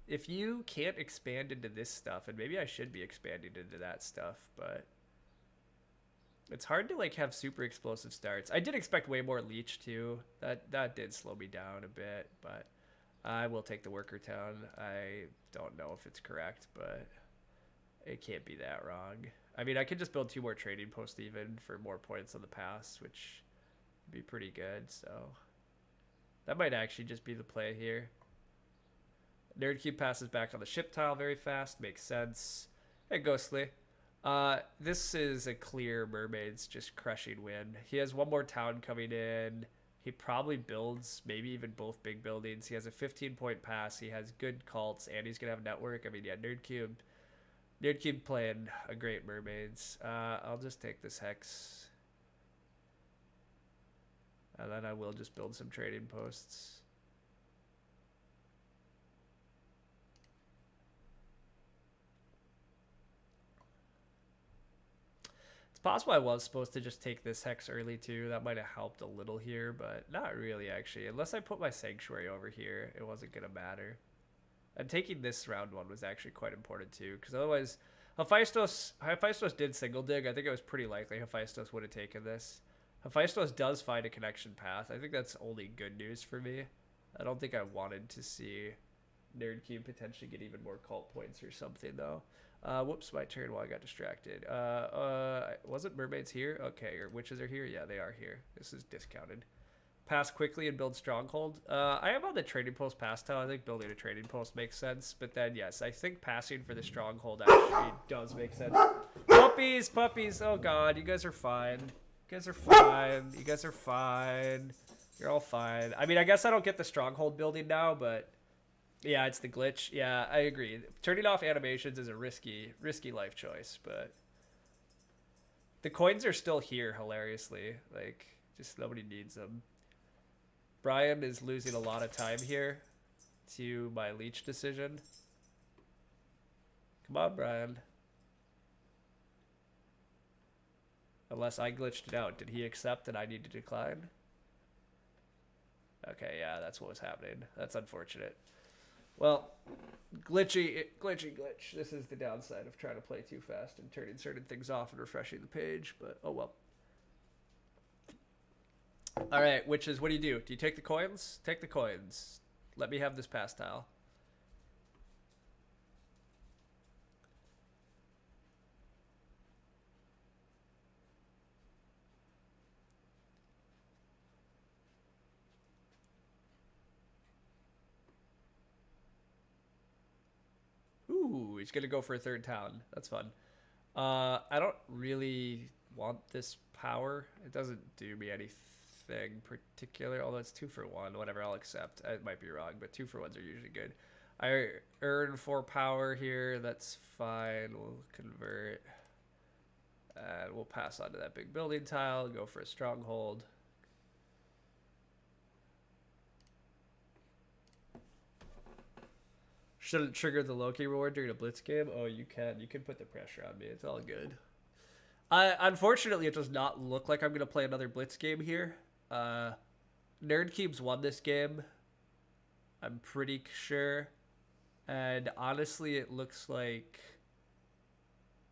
Speaker 1: if you can't expand into this stuff, and maybe I should be expanding into that stuff, but it's hard to like have super explosive starts. I did expect way more leech too. That did slow me down a bit, but I will take the worker town. I don't know if it's correct, but it can't be that wrong. I mean, I could just build 2 more trading posts even for more points on the pass, which would be pretty good. So that might actually just be the play here. Nerdcube passes back on the ship tile very fast. Makes sense. Hey, Ghostly. This is a clear Mermaids just crushing win. He has 1 more town coming in. He probably builds maybe even both big buildings. He has a 15-point pass. He has good cults, and he's going to have network. I mean, yeah, Nerdcube playing a great Mermaids. I'll just take this Hex. And then I will just build some trading posts. Possible I was supposed to just take this Hex early too. That might have helped a little here, but not really actually. Unless I put my Sanctuary over here, it wasn't going to matter. And taking this round 1 was actually quite important too, because otherwise Hephaestus did single dig. I think it was pretty likely Hephaestus would have taken this. Hephaestus does find a connection path. I think that's only good news for me. I don't think I wanted to see Nerdcube potentially get even more cult points or something though. Whoops, my turn while I got distracted. Wasn't Mermaids here? Okay, or witches are here? Yeah, they are here. This is discounted. Pass quickly and build stronghold. I am on the trading post pass tile. I think building a trading post makes sense. But then, yes, I think passing for the stronghold actually does make sense. Puppies, puppies. Oh, God. You guys are fine. You guys are fine. You guys are fine. You're all fine. I mean, I guess I don't get the stronghold building now, but... yeah, it's the glitch. Yeah, I agree. Turning off animations is a risky life choice, but the coins are still here, hilariously. Like, just nobody needs them. Brian is losing a lot of time here to my leech decision. Come on, Brian. Unless I glitched it out. Did he accept that I need to decline? Okay, yeah, that's what was happening. That's unfortunate. Well, glitch. This is the downside of trying to play too fast and turning certain things off and refreshing the page, but oh well. All right, witches, what do? Do you take the coins? Take the coins. Let me have this pass tile. Ooh, he's gonna go for a 3rd town. That's fun. I don't really want this power. It doesn't do me anything particular, although it's 2 for 1. Whatever, I'll accept. I might be wrong, but 2 for 1s are usually good. I earn 4 power here. That's fine. We'll convert. And we'll pass on to that big building tile. Go for a stronghold. Shouldn't trigger the Loki reward during a Blitz game. Oh, you can. You can put the pressure on me. It's all good. Unfortunately, it does not look like I'm going to play another Blitz game here. Nerdcube's won this game. I'm pretty sure. And honestly, it looks like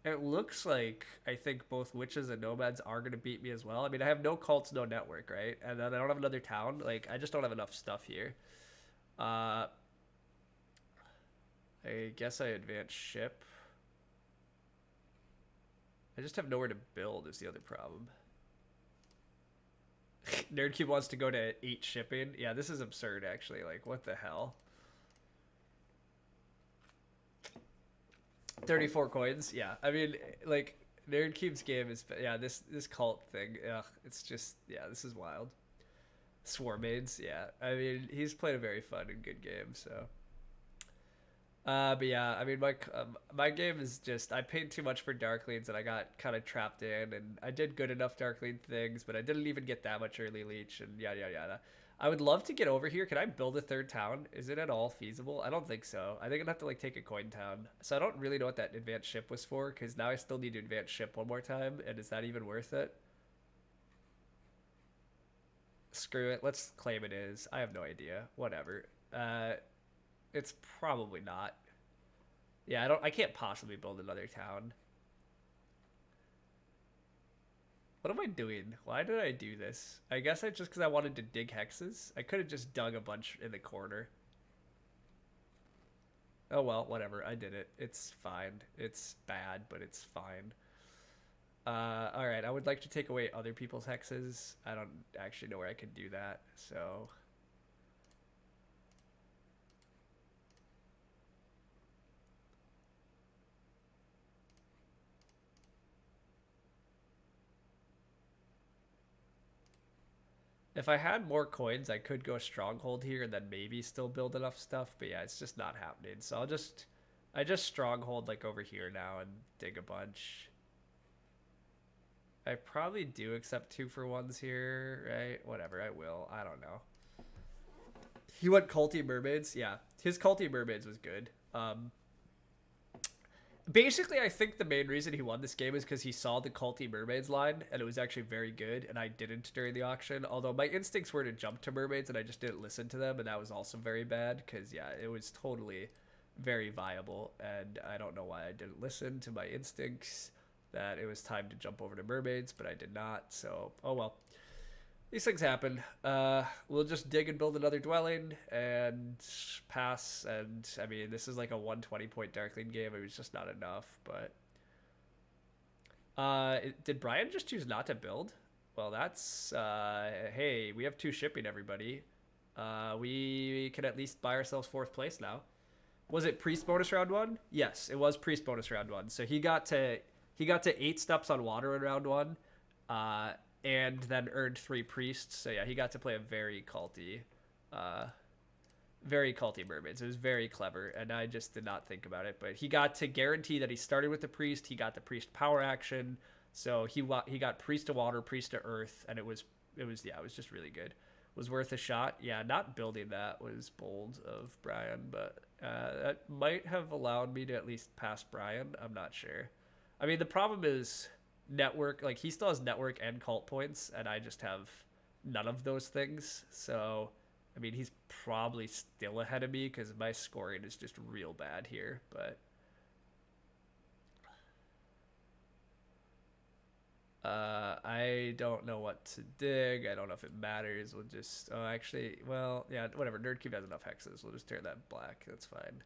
Speaker 1: It looks like I think both witches and nomads are gonna beat me as well. I mean, I have no cults, no network, right? And then I don't have another town. Like, I just don't have enough stuff here. Uh, I guess I advance ship. I just have nowhere to build is the other problem. Nerdcube wants to go to 8 shipping. Yeah, this is absurd, actually. Like, what the hell? 34 coins. Yeah, I mean, like, Nerdcube's game is... Yeah, this cult thing. Ugh, it's just... Yeah, this is wild. Swarmades. Yeah, I mean, he's played a very fun and good game, so... but yeah, I mean, my game is just I paid too much for Darklings and I got kind of trapped in, and I did good enough Darkling things, but I didn't even get that much early leech and yada yada yada. I would love to get over here. Can I build a third town? Is it at all feasible? I don't think so. I think I'd have to like take a coin town. So I don't really know what that advanced ship was for, because now I still need to advance ship one more time, and is that even worth it? Screw it. Let's claim it is. I have no idea. Whatever. It's probably not. Yeah, I can't possibly build another town. What am I doing? Why did I do this? I guess I just because I wanted to dig hexes. I could have just dug a bunch in the corner. Oh well, whatever. I did it. It's fine. It's bad, but it's fine. Alright, I would like to take away other people's hexes. I don't actually know where I could do that, so... If I had more coins, I could go stronghold here and then maybe still build enough stuff. But yeah, it's just not happening. So I just stronghold like over here now and dig a bunch. I probably do accept 2-for-1s here, right? Whatever, I will. I don't know. He went culty mermaids. Yeah, his culty mermaids was good. Basically, I think the main reason he won this game is because he saw the culty mermaids line, and it was actually very good, and I didn't during the auction. Although my instincts were to jump to mermaids, and I just didn't listen to them, and that was also very bad, because, yeah, it was totally very viable, and I don't know why I didn't listen to my instincts that it was time to jump over to mermaids, but I did not, so, oh well. These things happen. We'll just dig and build another dwelling and pass. And I mean, this is like a 120-point Darkling game. It was just not enough. But did Brian just choose not to build? Well, that's hey, we have 2 shipping. Everybody, we can at least buy ourselves 4th place now. Was it priest bonus round 1? Yes, it was priest bonus round 1. So he got to 8 steps on water in round 1. And then earned 3 priests. So yeah, he got to play a very culty mermaids. It was very clever, and I just did not think about it. But he got to guarantee that he started with the priest. He got the priest power action. So he got priest to water, priest to earth, and it was just really good. Was worth a shot. Yeah, not building that was bold of Brian, but that might have allowed me to at least pass Brian. I'm not sure. I mean, the problem is network, like he still has network and cult points, and I just have none of those things. So I mean, he's probably still ahead of me because my scoring is just real bad here. But I don't know what to dig. I don't know if it matters. We'll just actually, well, yeah, whatever. Nerdcube has enough hexes. We'll just turn that black. That's fine.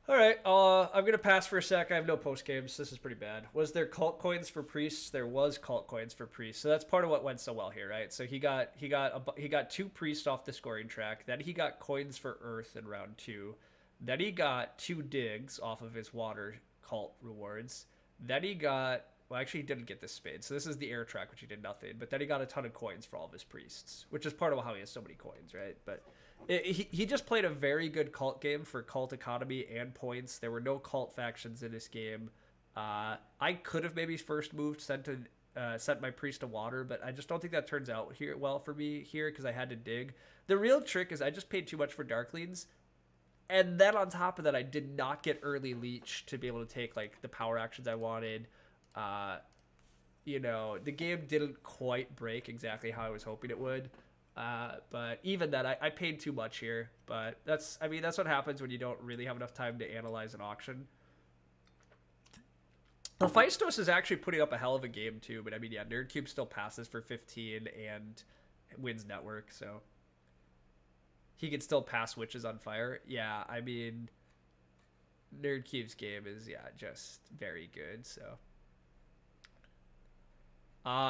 Speaker 1: All right, I'm gonna pass for a sec. I have no post games. This is pretty bad. Was there cult coins for priests? There was cult coins for priests, so that's part of what went so well here, right? So he got 2 priests off the scoring track. Then he got coins for earth in round 2. Then he got 2 digs off of his water cult rewards. Then he got, well, actually he didn't get this spade. So this is the air track, which he did nothing. But then he got a ton of coins for all of his priests, which is part of how he has so many coins, right? But he just played a very good cult game for cult economy and points. There were no cult factions in this game. I could have maybe first moved, sent my priest to water, but I just don't think that turns out here well for me here because I had to dig. The real trick is I just paid too much for Darklings, and then on top of that, I did not get early leech to be able to take like the power actions I wanted. The game didn't quite break exactly how I was hoping it would. But even then, I paid too much here. But I mean, that's what happens when you don't really have enough time to analyze an auction. Hephaestus is actually putting up a hell of a game too. But I mean, yeah, Nerdcube still passes for 15 and wins network, so he can still pass Witches on Fire. Yeah, I mean, Nerdcube's game is just very good. So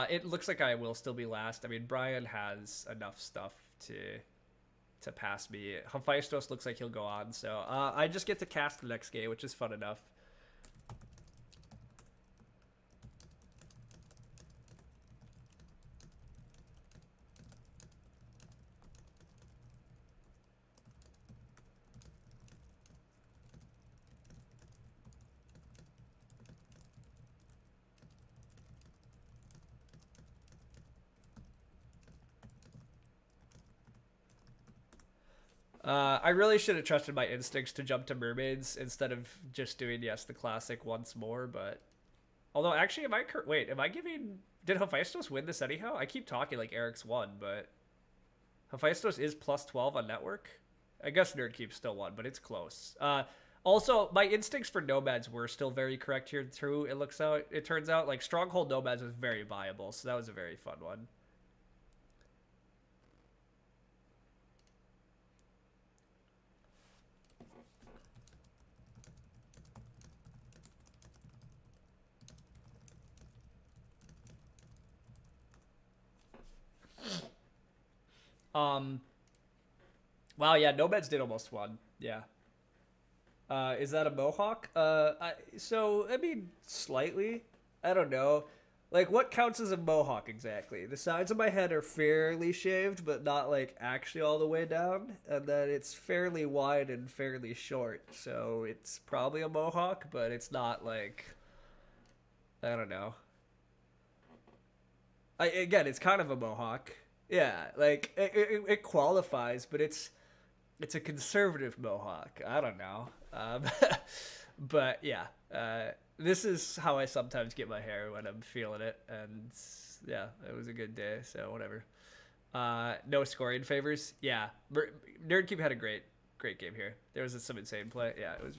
Speaker 1: it looks like I will still be last. I mean, Brian has enough stuff to pass me. Hephaestus looks like he'll go on, so I just get to cast the next game, which is fun enough. I really should have trusted my instincts to jump to mermaids instead of just doing the classic once more. But although actually, am I giving? Did Hephaestus win this anyhow? I keep talking like Eric's won, but Hephaestus is plus 12 on network. I guess Nerdkeep still won, but it's close. Also, my instincts for nomads were still very correct here too. It turns out like Stronghold Nomads was very viable, so that was a very fun one. Wow, yeah, Nomads did almost won. Yeah. Is that a mohawk? I mean, slightly. I don't know. Like, what counts as a mohawk exactly? The sides of my head are fairly shaved, but not, like, actually all the way down. And then it's fairly wide and fairly short. So it's probably a mohawk, but it's not, like, I don't know. Again, it's kind of a mohawk. Yeah, like, it qualifies, but it's a conservative mohawk. I don't know. But yeah, this is how I sometimes get my hair when I'm feeling it, and yeah, it was a good day, so whatever. No scoring favors. Yeah, Nerdcube had a great game here. There was some insane play. Yeah, it was.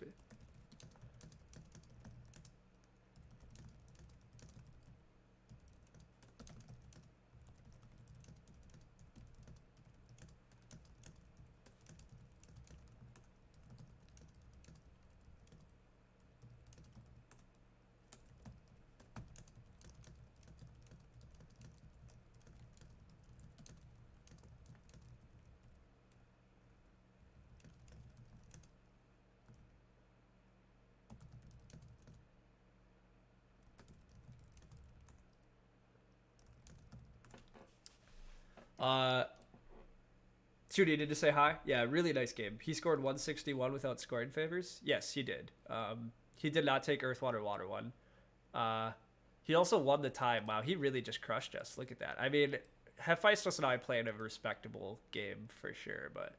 Speaker 1: Uh, Two needed to say hi. Yeah, really nice game. He scored 161 without scoring favors. Yes, he did. He did not take Earth, Water, Water one. Uh, he also won the time. Wow, he really just crushed us. Look at that. I mean, Hephaestus and I played a respectable game for sure, but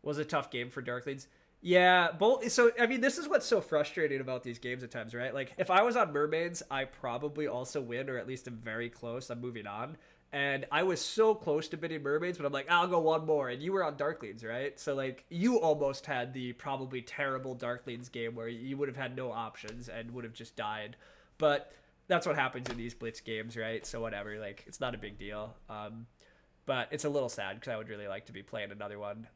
Speaker 1: was a tough game for Darklings. Yeah, both. So I mean, this is what's so frustrating about these games at times, right? Like, if I was on Mermaids, I probably also win, or at least I'm very close. I'm moving on. And I was so close to bidding Mermaids, but I'm like, I'll go one more. And you were on Darklings, right? So, like, you almost had the probably terrible Darklings game where you would have had no options and would have just died. But that's what happens in these Blitz games, right? So, whatever. Like, it's not a big deal. But it's a little sad because I would really like to be playing another one.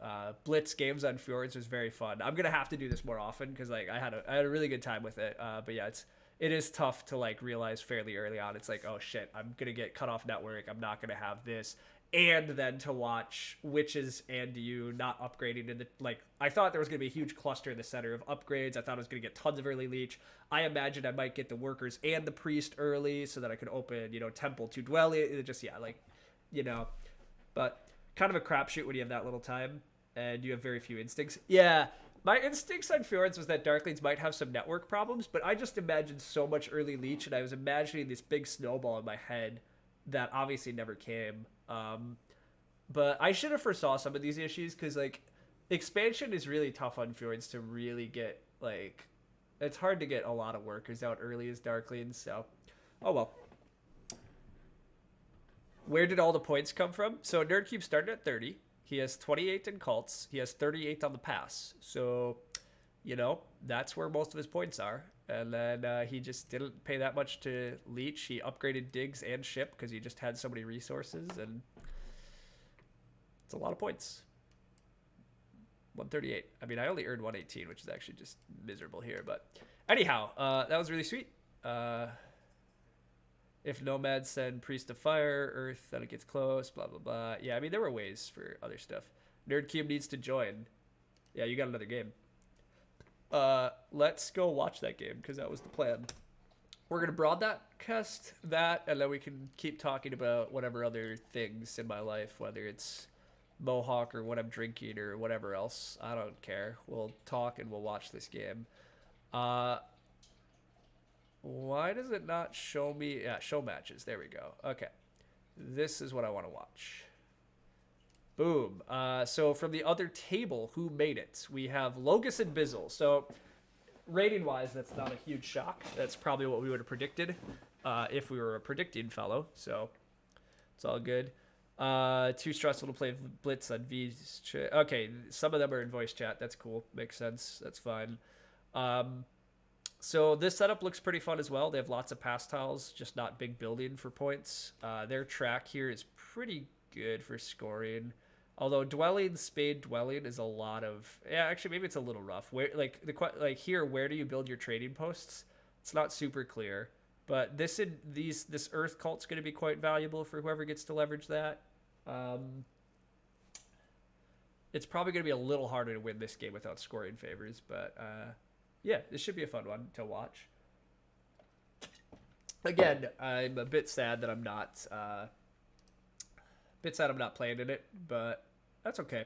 Speaker 1: Blitz games on Fjords was very fun. I'm gonna have to do this more often because like I had a really good time with it. But yeah, it is tough to like realize fairly early on. It's like, oh shit, I'm gonna get cut off network. I'm not gonna have this, and then to watch Witches and you not upgrading in the like. I thought there was gonna be a huge cluster in the center of upgrades. I thought I was gonna get tons of early leech. I imagined I might get the workers and the priest early so that I could open temple to dwell. It just like you know. But kind of a crapshoot when you have that little time and you have very few instincts. Yeah, my instincts on Fjords was that Darklings might have some network problems, but I just imagined so much early leech, and I was imagining this big snowball in my head that obviously never came. But I should have foresaw some of these issues because, like, expansion is really tough on Fjords to really get, like, it's hard to get a lot of workers out early as Darklings, so, oh well. Where did all the points come from? So Nerdcube started at 30. He has 28 in cults. He has 38 on the pass. So, that's where most of his points are. And then he just didn't pay that much to leech. He upgraded digs and ship because he just had so many resources, and it's a lot of points. 138. I mean, I only earned 118, which is actually just miserable here. But anyhow, that was really sweet. If nomads send priest of fire, earth, then it gets close, blah, blah, blah. Yeah, I mean, there were ways for other stuff. Nerdcube needs to join. Yeah, you got another game. Let's go watch that game, because that was the plan. We're going to broadcast that, and then we can keep talking about whatever other things in my life, whether it's Mohawk or what I'm drinking or whatever else. I don't care. We'll talk and we'll watch this game. Why does it not show me? Yeah, show matches. There we go. Okay. This is what I want to watch. Boom. So from the other table, who made it? We have Logus and Bizzle. So rating-wise, that's not a huge shock. That's probably what we would have predicted if we were a predicting fellow. So it's all good. Too stressful to play Blitz on V's chat. Okay, some of them are in voice chat. That's cool. Makes sense. That's fine. So this setup looks pretty fun as well. They have lots of pass tiles, just not big building for points. Their track here is pretty good for scoring. Although spade dwelling is a lot of... Yeah, actually, maybe it's a little rough. Where here, where do you build your trading posts? It's not super clear. But this earth cult's going to be quite valuable for whoever gets to leverage that. It's probably going to be a little harder to win this game without scoring favors, but yeah, this should be a fun one to watch. Again, I'm a bit sad that I'm not playing in it, but that's okay.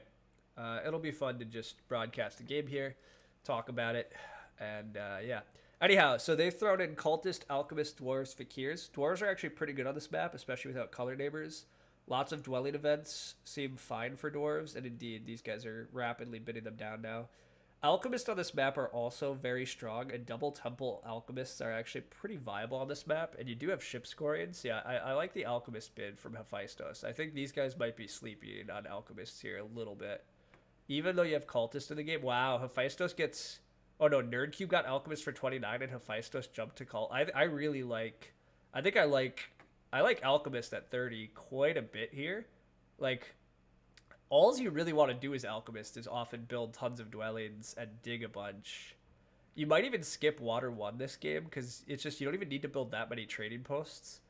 Speaker 1: It'll be fun to just broadcast a game here, talk about it, and yeah. Anyhow, so they've thrown in Cultist, Alchemist, Dwarves, Fakirs. Dwarves are actually pretty good on this map, especially without color neighbors. Lots of dwelling events seem fine for Dwarves, and indeed, these guys are rapidly bidding them down now. Alchemists on this map are also very strong, and double temple alchemists are actually pretty viable on this map, and you do have ship scoring. So yeah, I like the alchemist bid from Hephaestus. I think these guys might be sleeping on alchemists here a little bit. Even though you have cultist in the game. Wow, Hephaestus gets... Oh no, Nerdcube got alchemist for 29 and Hephaestus jumped to cult. I really like... I like alchemist at 30 quite a bit here. Like... all you really want to do as alchemist is often build tons of dwellings and dig a bunch. You might even skip water 1 this game, because it's just you don't even need to build that many trading posts.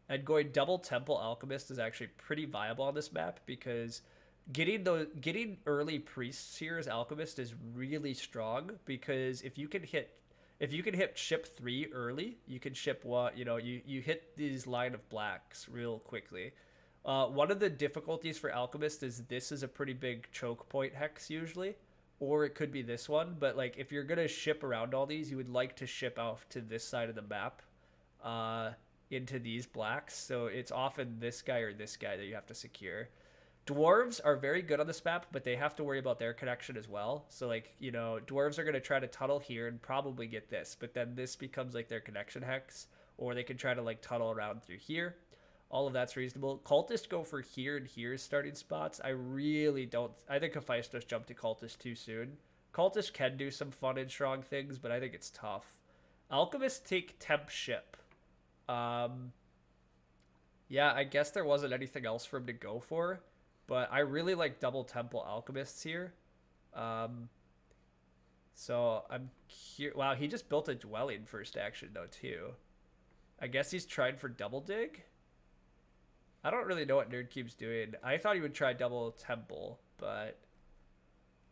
Speaker 1: And going double temple alchemist is actually pretty viable on this map, because getting early priests here as alchemist is really strong, because if you can hit ship 3 early, you can ship what you hit these line of blacks real quickly. One of the difficulties for Alchemist is this is a pretty big choke point hex usually, or it could be this one. But like if you're gonna ship around all these, you would like to ship off to this side of the map, into these blacks. So it's often this guy or this guy that you have to secure. Dwarves are very good on this map, but they have to worry about their connection as well. So like dwarves are gonna try to tunnel here and probably get this, but then this becomes like their connection hex, or they can try to like tunnel around through here. All of that's reasonable. Cultists go for here and here starting spots. I think Hephaestus jumped to Cultist too soon. Cultists can do some fun and strong things, but I think it's tough. Alchemists take temp ship. Yeah, I guess there wasn't anything else for him to go for, but I really like double temple alchemists here. So I'm curious. Wow, he just built a dwelling first action though too. I guess he's trying for double dig. I don't really know what Nerdcube's doing. I thought he would try double temple, but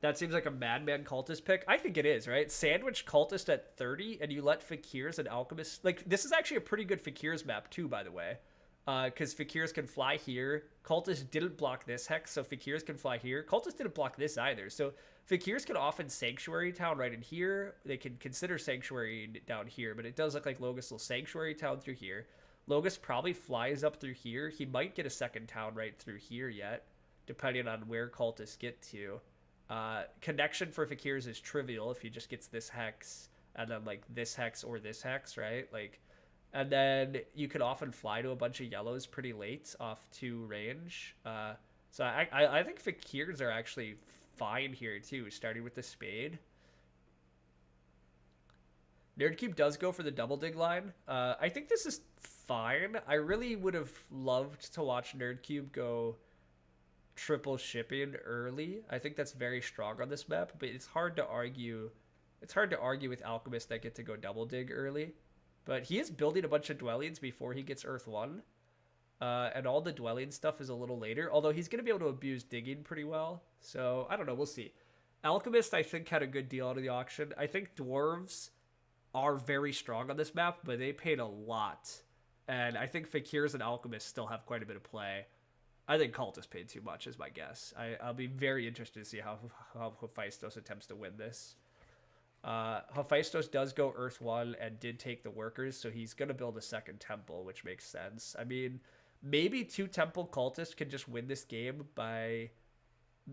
Speaker 1: that seems like a madman cultist pick. I think it is, right? Sandwich cultist at 30, and you let Fakirs and alchemists... Like, this is actually a pretty good Fakirs map, too, by the way. Because Fakirs can fly here. Cultists didn't block this hex, so Fakirs can fly here. Cultists didn't block this either, so Fakirs can often Sanctuary Town right in here. They can consider Sanctuary down here, but it does look like Logus will Sanctuary Town through here. Logus probably flies up through here. He might get a second town right through here yet, depending on where cultists get to. Connection for Fakirs is trivial if he just gets this hex, and then like this hex or this hex, right? Like, And then you can often fly to a bunch of yellows pretty late off 2 range. So I think Fakirs are actually fine here too, starting with the spade. Nerdcube does go for the double dig line. I think this is fine. I really would have loved to watch Nerdcube go triple shipping early. I think that's very strong on this map, but it's hard to argue. It's hard to argue with alchemists that get to go double dig early. But he is building a bunch of dwellings before he gets Earth 1. And all the dwelling stuff is a little later. Although he's going to be able to abuse digging pretty well. So, I don't know. We'll see. Alchemist, I think, had a good deal out of the auction. I think Dwarves are very strong on this map, but they paid a lot. And I think Fakirs and Alchemists still have quite a bit of play. I think Cultist paid too much, is my guess. I'll be very interested to see how Hephaestus attempts to win this. Hephaestus does go Earth 1 and did take the workers, so he's going to build a second temple, which makes sense. I mean, maybe 2 temple cultists can just win this game by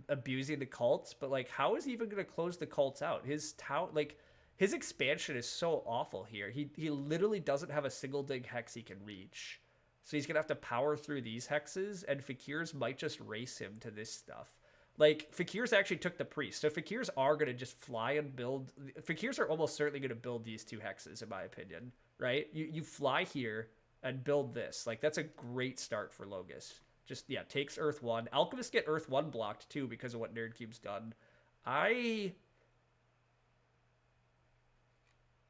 Speaker 1: abusing the cults, but like, how is he even going to close the cults out? His town, like, his expansion is so awful here. He literally doesn't have a single dig hex he can reach. So he's going to have to power through these hexes, and Fakirs might just race him to this stuff. Like, Fakirs actually took the priest. So Fakirs are going to just fly and build. Fakirs are almost certainly going to build these 2 hexes, in my opinion. Right? You fly here and build this. Like, that's a great start for Logus. Just, yeah, takes Earth 1. Alchemists get Earth 1 blocked, too, because of what Nerdcube's done. I'm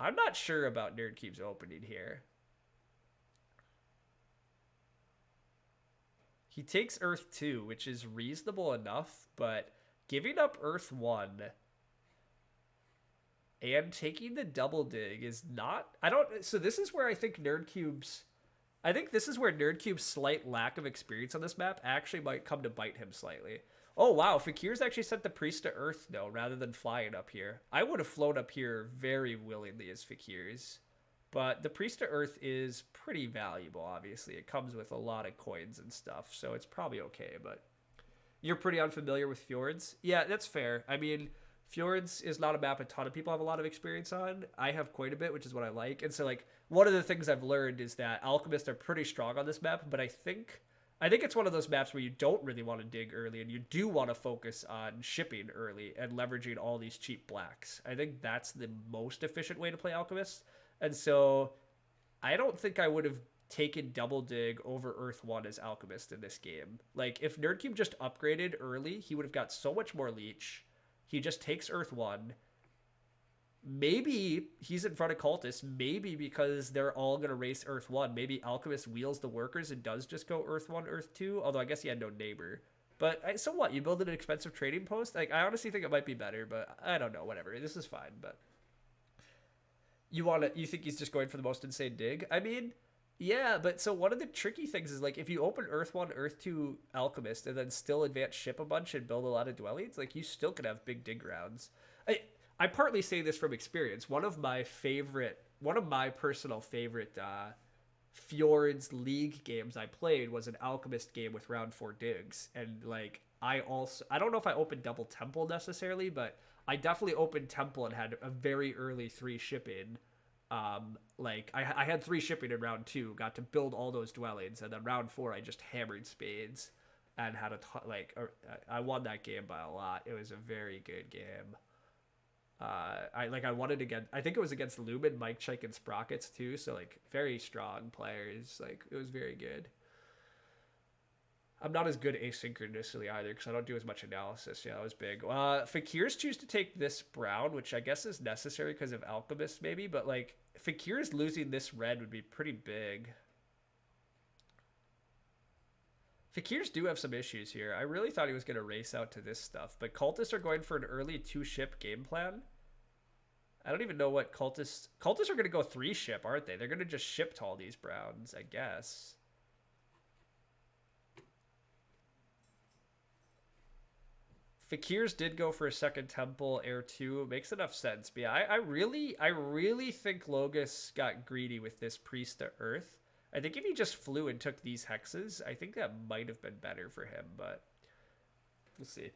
Speaker 1: not sure about Nerdcube's opening here. He takes Earth 2, which is reasonable enough, but giving up Earth 1 and taking the double dig is not... So this is where I think Nerdcube's... I think this is where Nerdcube's slight lack of experience on this map actually might come to bite him slightly. Oh, wow. Fakir's actually sent the priest to Earth, though, rather than flying up here. I would have flown up here very willingly as Fakir's. But the priest to Earth is pretty valuable, obviously. It comes with a lot of coins and stuff, so it's probably okay. But you're pretty unfamiliar with Fjords? Yeah, that's fair. I mean, Fjords is not a map a ton of people have a lot of experience on. I have quite a bit, which is what I like. And so, like, one of the things I've learned is that alchemists are pretty strong on this map, but I think it's one of those maps where you don't really want to dig early, and you do want to focus on shipping early and leveraging all these cheap blacks. I think that's the most efficient way to play alchemists. And so I don't think I would have taken double dig over Earth 1 as alchemist in this game. Like, if Nerdcube just upgraded early, he would have got so much more leech. He just takes Earth 1. Maybe he's in front of cultists. Maybe because they're all going to race Earth 1. Maybe alchemist wheels the workers and does just go Earth 1, Earth 2. Although I guess he had no neighbor. But so what? You build an expensive trading post? Like, I honestly think it might be better, but I don't know. Whatever. This is fine, but... You think he's just going for the most insane dig? I mean, yeah, but so one of the tricky things is, like, if you open Earth 1, Earth 2 Alchemist and then still advance ship a bunch and build a lot of dwellings, like, you still could have big dig rounds. I partly say this from experience. One of my personal favorite Fjords League games I played was an Alchemist game with round 4 digs. And, like, I don't know if I opened double temple necessarily, but I definitely opened temple and had a very early 3 shipping. Like, I had 3 shipping in round 2, got to build all those dwellings, and then round 4 I just hammered spades and had I won that game by a lot. It was a very good game. I won it against, I think it was against Lumen, Mike, Chike, and Sprockets too, so, like, very strong players. Like, it was very good. I'm not as good asynchronously either because I don't do as much analysis. Yeah, that was big. Fakirs choose to take this brown, which I guess is necessary because of Alchemist maybe, but, like, Fakirs losing this red would be pretty big. Fakirs do have some issues here. I really thought he was going to race out to this stuff, but cultists are going for an early 2-ship game plan. I don't even know what cultists are going to go 3-ship, aren't they? They're going to just ship to all these browns, I guess. Fakirs did go for a second temple, air 2. It makes enough sense. But yeah, I really think Logus got greedy with this priest to Earth. I think if he just flew and took these hexes, I think that might have been better for him, but we'll see.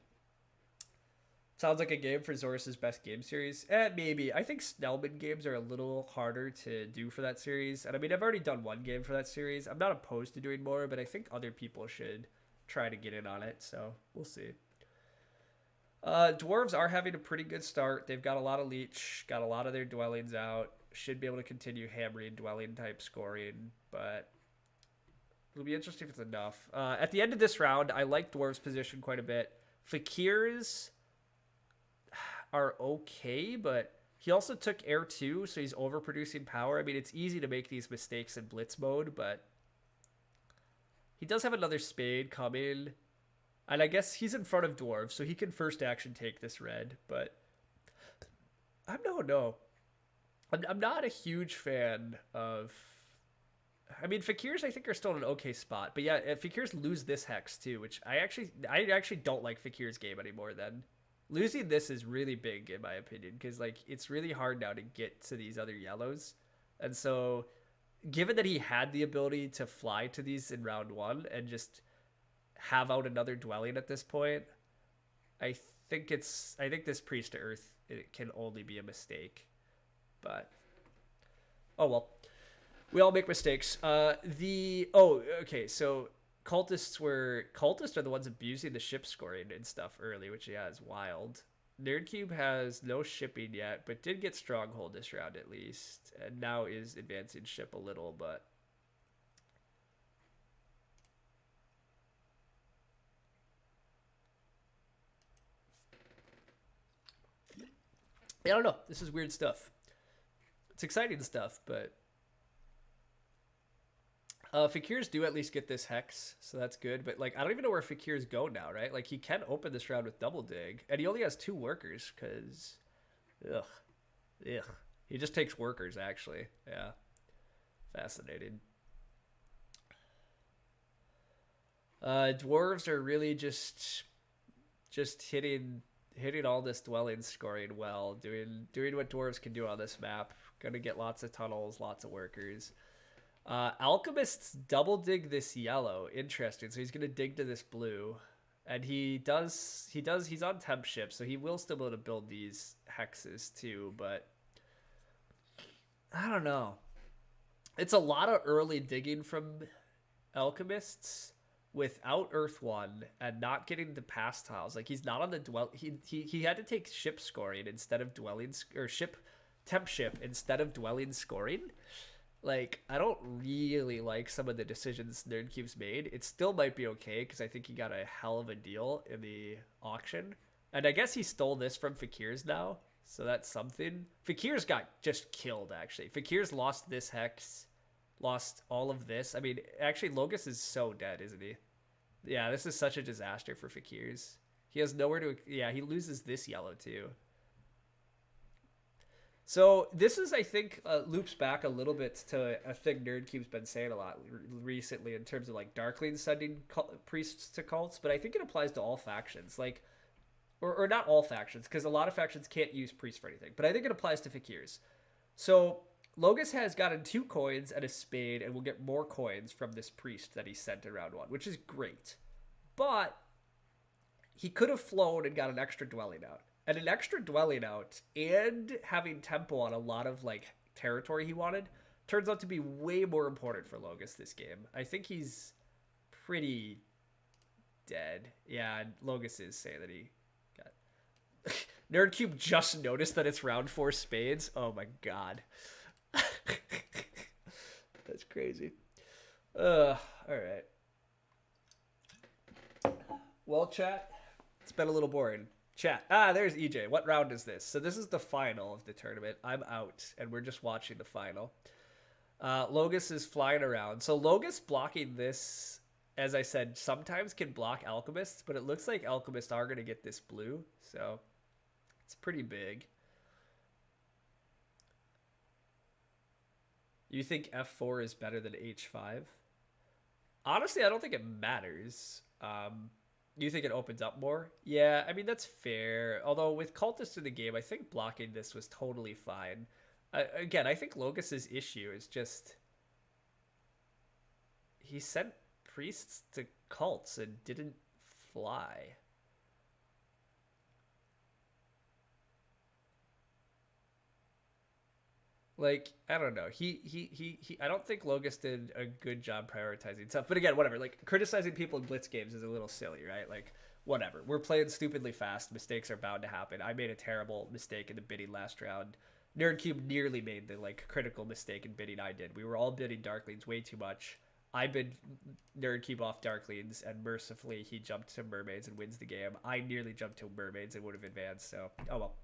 Speaker 1: Sounds like a game for Zorus's best game series. Maybe. I think Snellman games are a little harder to do for that series. And I mean, I've already done one game for that series. I'm not opposed to doing more, but I think other people should try to get in on it. So we'll see. Dwarves are having a pretty good start. They've got a lot of leech, got a lot of their dwellings out. Should be able to continue hammering dwelling type scoring, but it'll be interesting if it's enough. At the end of this round, I like Dwarves' position quite a bit. Fakirs are okay, but he also took air 2, so he's overproducing power. I mean, it's easy to make these mistakes in Blitz mode, but he does have another spade coming. And I guess he's in front of Dwarves, so he can first action take this red, but I don't know. I'm not a huge fan of... I mean, Fakirs I think are still in an okay spot, but yeah, Fakirs lose this hex too, which I actually don't like Fakirs' game anymore then. Losing this is really big in my opinion, because like it's really hard now to get to these other yellows. And so given that he had the ability to fly to these in round 1 and just have out another dwelling at this point, I think this Priest to Earth, it can only be a mistake. But oh well, we all make mistakes. Okay, so cultists are the ones abusing the ship scoring and stuff early, which yeah is wild. Nerdcube has no shipping yet, but did get stronghold this round at least, and now is advancing ship a little, but I don't know. This is weird stuff. It's exciting stuff, but Fakirs do at least get this hex, so that's good. But like, I don't even know where Fakirs go now, right? Like, he can open this round with double dig, and he only has 2 workers because, ugh, he just takes workers actually. Yeah, fascinating. Dwarves are really just hitting all this dwelling scoring well, doing what dwarves can do on this map. Gonna get lots of tunnels, lots of workers. Alchemists double dig this yellow. Interesting. So he's gonna dig to this blue, and he's on temp ship, so he will still be able to build these hexes too. But I don't know. It's a lot of early digging from alchemists without Earth 1 and not getting the pass tiles. Like, he's not on the dwell. He had to take ship scoring instead of dwelling, or temp ship instead of dwelling scoring. Like, I don't really like some of the decisions Nerdcube's made. It still might be okay because I think he got a hell of a deal in the auction. And I guess he stole this from Fakirs now, so that's something. Fakirs got just killed, actually. Fakirs lost this hex, lost all of this. I mean, actually, Logos is so dead, isn't he? Yeah, this is such a disaster for Fakirs. He has nowhere to... Yeah, he loses this yellow, too. So this is, I think, loops back a little bit to a thing Nerdcube's been saying a lot recently in terms of, like, Darklings sending priests to cults, but I think it applies to all factions. Like, or not all factions, because a lot of factions can't use priests for anything, but I think it applies to Fakirs. So Logos has gotten 2 coins and a spade, and will get more coins from this priest that he sent in round 1, which is great. But he could have flown and got an extra dwelling out. And an extra dwelling out and having tempo on a lot of, like, territory he wanted turns out to be way more important for Logos this game. I think he's pretty dead. Yeah, and Logos is saying that he got... Nerdcube just noticed that it's round 4 spades. Oh my god. That's crazy. Alright. Well, chat, it's been a little boring. Chat. There's EJ. What round is this? So this is the final of the tournament. I'm out, and we're just watching the final. Logos is flying around. So Logos blocking this, as I said, sometimes can block Alchemists, but it looks like Alchemists are going to get this blue, so it's pretty big. You think F4 is better than H5? Honestly, I don't think it matters. You think it opens up more? Yeah, I mean, that's fair. Although with Cultists in the game, I think blocking this was totally fine. Again, I think Logos's issue is just... he sent priests to cults and didn't fly. Like, I don't know. He I don't think Logus did a good job prioritizing stuff. But again, whatever. Like, criticizing people in Blitz games is a little silly, right? Like, whatever. We're playing stupidly fast. Mistakes are bound to happen. I made a terrible mistake in the bidding last round. Nerdcube nearly made the like critical mistake in bidding I did. We were all bidding Darklings way too much. I bid Nerdcube off Darklings, and mercifully he jumped to Mermaids and wins the game. I nearly jumped to Mermaids and would have advanced. So, oh well.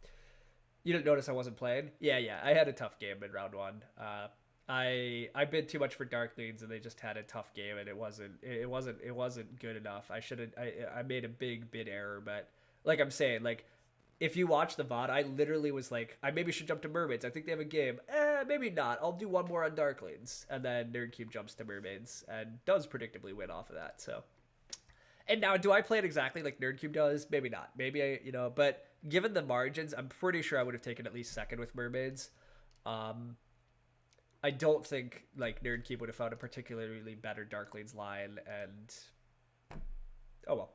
Speaker 1: You didn't notice I wasn't playing? Yeah, yeah. I had a tough game in round one. I bid too much for Darklings, and they just had a tough game, and it wasn't good enough. I made a big bid error, but like I'm saying, like if you watch the VOD, I literally was like, I maybe should jump to Mermaids. I think they have a game. Maybe not. I'll do one more on Darklings, and then Nerdcube jumps to Mermaids and does predictably win off of that. So. And now, do I play it exactly like Nerdcube does? Maybe not. Maybe but given the margins, I'm pretty sure I would have taken at least second with Mermaids. I don't think like Nerdcube would have found a particularly better Darklings line, and oh well.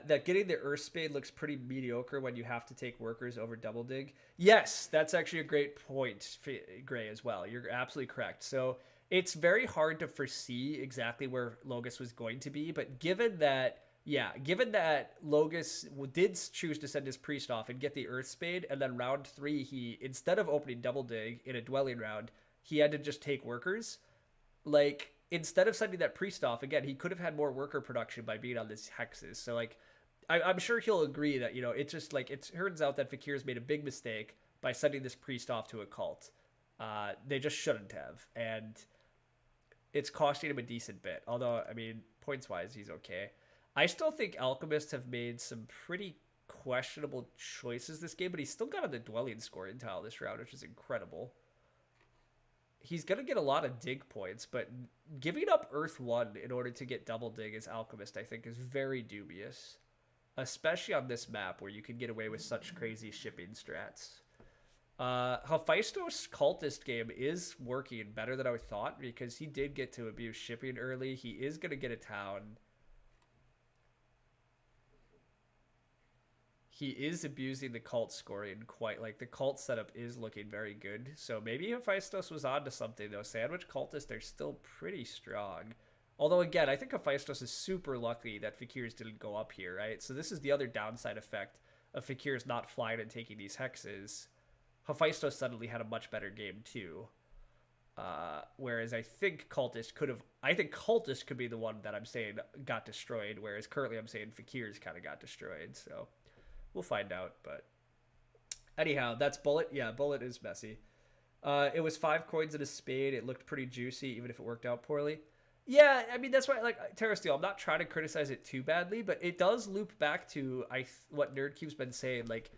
Speaker 1: That getting the Earth Spade looks pretty mediocre when you have to take workers over Double Dig. Yes, that's actually a great point, Gray, as well. You're absolutely correct. So it's very hard to foresee exactly where Logus was going to be, but given that Logus did choose to send his priest off and get the Earth Spade, and then round 3, he, instead of opening Double Dig in a dwelling round, he had to just take workers. Like, instead of sending that priest off, again, he could have had more worker production by being on these hexes. So, like, I'm sure he'll agree that, it's just, like, it turns out that Fakir's made a big mistake by sending this priest off to a cult. They just shouldn't have. And it's costing him a decent bit. Although, I mean, points-wise, he's okay. I still think Alchemists have made some pretty questionable choices this game, but he's still got on the dwelling scoring tile this round, which is incredible. He's going to get a lot of dig points, but giving up Earth 1 in order to get double dig as Alchemist, I think, is very dubious. Especially on this map where you can get away with such crazy shipping strats. Hephaestos' cultist game is working better than I thought, because he did get to abuse shipping early. He is going to get a town. He is abusing the cult scoring quite, like, the cult setup is looking very good. So maybe Hephaestos was onto something, though. Sandwich cultists, they're still pretty strong. Although, again, I think Hephaestos is super lucky that Fakir's didn't go up here, right? So this is the other downside effect of Fakir's not flying and taking these hexes. Hephaestos suddenly had a much better game, too. Whereas I think Cultist could be the one that I'm saying got destroyed, whereas currently I'm saying Fakir's kind of got destroyed, so we'll find out. But anyhow, that's Bullet. Yeah, Bullet is messy. It was 5 coins and a spade. It looked pretty juicy, even if it worked out poorly. Yeah, I mean, that's why, like, Terra Steel, I'm not trying to criticize it too badly, but it does loop back to what Nerdcube's been saying, like,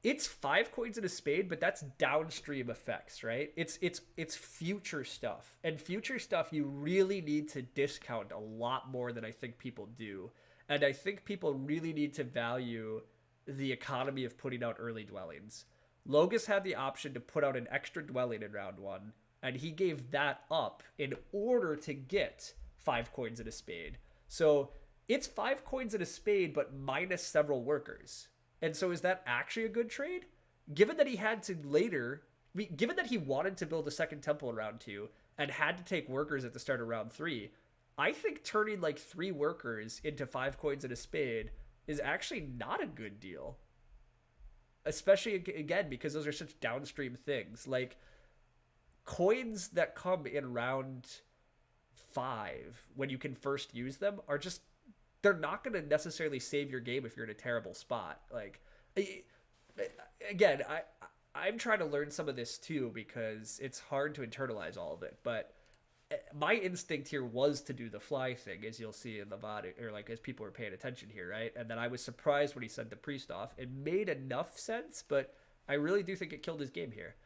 Speaker 1: it's 5 coins and a spade, but that's downstream effects, right? It's future stuff. And future stuff you really need to discount a lot more than I think people do. And I think people really need to value the economy of putting out early dwellings. Logus had the option to put out an extra dwelling in round 1, and he gave that up in order to get 5 coins and a spade. So it's 5 coins and a spade, but minus several workers. And so is that actually a good trade? Given that he had to later, given that he wanted to build a second temple in round 2 and had to take workers at the start of round 3, I think turning like 3 workers into 5 coins and a spade is actually not a good deal. Especially, again, because those are such downstream things. Like, coins that come in round 5, when you can first use them, are just, they're not going to necessarily save your game if you're in a terrible spot. Like, again, I'm trying to learn some of this too, because it's hard to internalize all of it. But my instinct here was to do the fly thing, as you'll see in the VOD, or like as people were paying attention here, right? And then I was surprised when he sent the priest off. It made enough sense, but I really do think it killed his game here.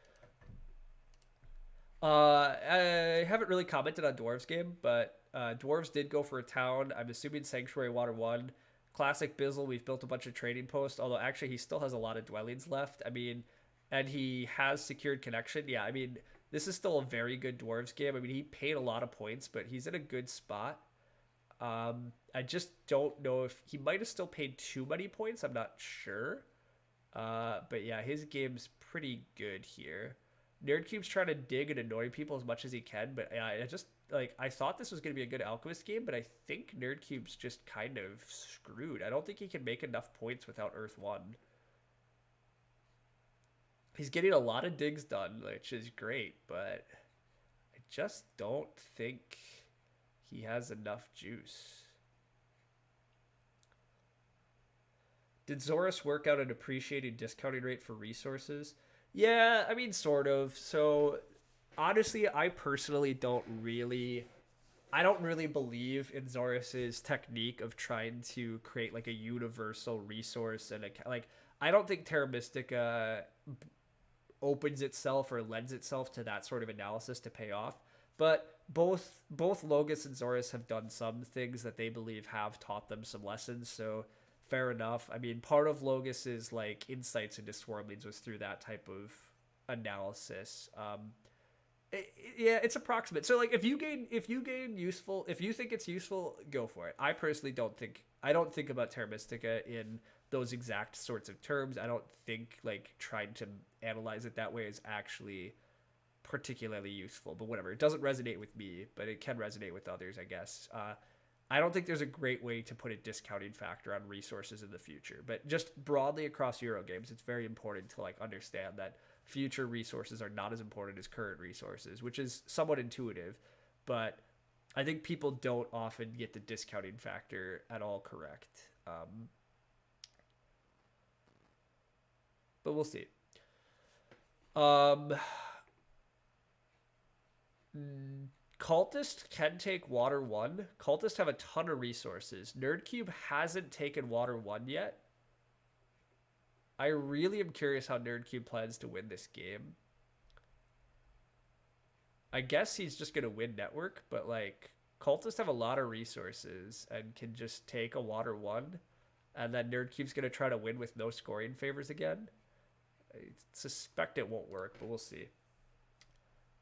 Speaker 1: I haven't really commented on Dwarves game, but Dwarves did go for a town. I'm assuming Sanctuary Water 1. Classic Bizzle, we've built a bunch of trading posts, although actually he still has a lot of dwellings left. I mean, and he has secured connection. Yeah, I mean, this is still a very good Dwarves game. I mean, he paid a lot of points, but he's in a good spot. I just don't know if he might have still paid too many points. I'm not sure. But yeah, his game's pretty good here. Nerdcube's trying to dig and annoy people as much as he can, but I just like I thought this was going to be a good Alchemist game, but I think Nerdcube's just kind of screwed. I don't think he can make enough points without Earth 1. He's getting a lot of digs done, which is great, but I just don't think he has enough juice. Did Zorus work out an appreciated discounting rate for resources? Yeah, I mean, sort of. So, honestly, I personally don't really believe in Zorus's technique of trying to create like a universal resource and like I don't think Terra Mystica opens itself or lends itself to that sort of analysis to pay off. But both Logos and Zorus have done some things that they believe have taught them some lessons. So fair enough. I mean, part of Logos's like insights into Swarmlings was through that type of analysis. Yeah, it's approximate. So like if you think it's useful, go for it. I personally I don't think about Terra Mystica in those exact sorts of terms. I don't think like trying to analyze it that way is actually particularly useful, but whatever. It doesn't resonate with me, but it can resonate with others, I guess. I don't think there's a great way to put a discounting factor on resources in the future, but just broadly across Euro games, it's very important to like understand that future resources are not as important as current resources, which is somewhat intuitive, but I think people don't often get the discounting factor at all correct. But we'll see. Cultist can take Water 1. Cultists have a ton of resources. Nerdcube hasn't taken Water 1 yet. I really am curious how Nerdcube plans to win this game. I guess he's just going to win Network, but like Cultists have a lot of resources and can just take a Water 1, and then Nerdcube's going to try to win with no scoring favors again. I suspect it won't work, but we'll see.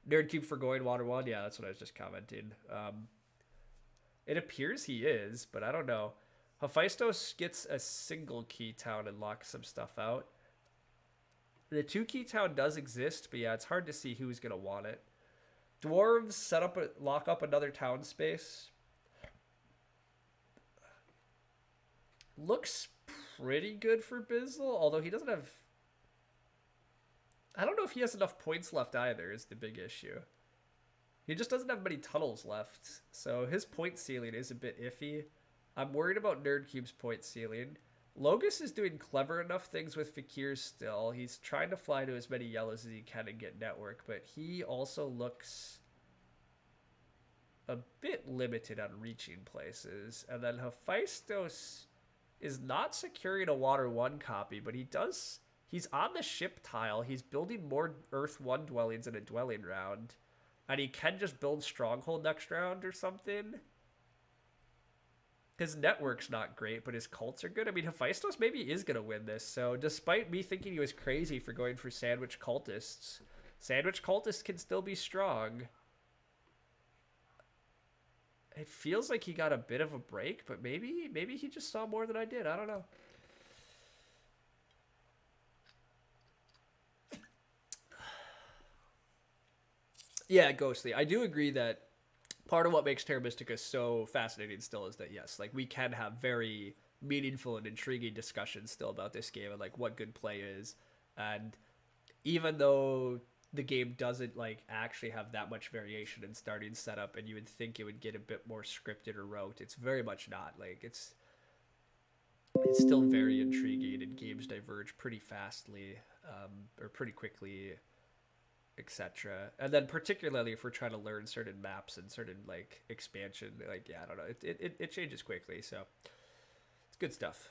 Speaker 1: Nerdcube for going Water 1? Yeah, that's what I was just commenting. It appears he is, but I don't know. Hephaestus gets a single key town and locks some stuff out. The 2 key town does exist, but yeah, it's hard to see who's going to want it. Dwarves lock up another town space. Looks pretty good for Bizzle, although he doesn't have... I don't know if he has enough points left either, is the big issue. He just doesn't have many tunnels left, so his point ceiling is a bit iffy. I'm worried about Nerdcube's point ceiling. Logos is doing clever enough things with Fakirs still. He's trying to fly to as many yellows as he can and get Network, but he also looks a bit limited on reaching places. And then Hephaestus is not securing a Water 1 copy, but he's on the ship tile. He's building more Earth 1 dwellings in a dwelling round. And he can just build Stronghold next round or something. His network's not great, but his cults are good. I mean, Hephaestus maybe is going to win this. So despite me thinking he was crazy for going for Sandwich Cultists, Sandwich Cultists can still be strong. It feels like he got a bit of a break, but maybe he just saw more than I did. I don't know. Yeah, Ghostly. I do agree that part of what makes Terra Mystica so fascinating still is that, yes, like we can have very meaningful and intriguing discussions still about this game and like what good play is. And even though the game doesn't like actually have that much variation in starting setup and you would think it would get a bit more scripted or rote, it's very much not. Like it's still very intriguing and games diverge pretty fastly or pretty quickly, etc. And then particularly if we're trying to learn certain maps and certain like expansion, like yeah, I don't know, it changes quickly, so it's good stuff.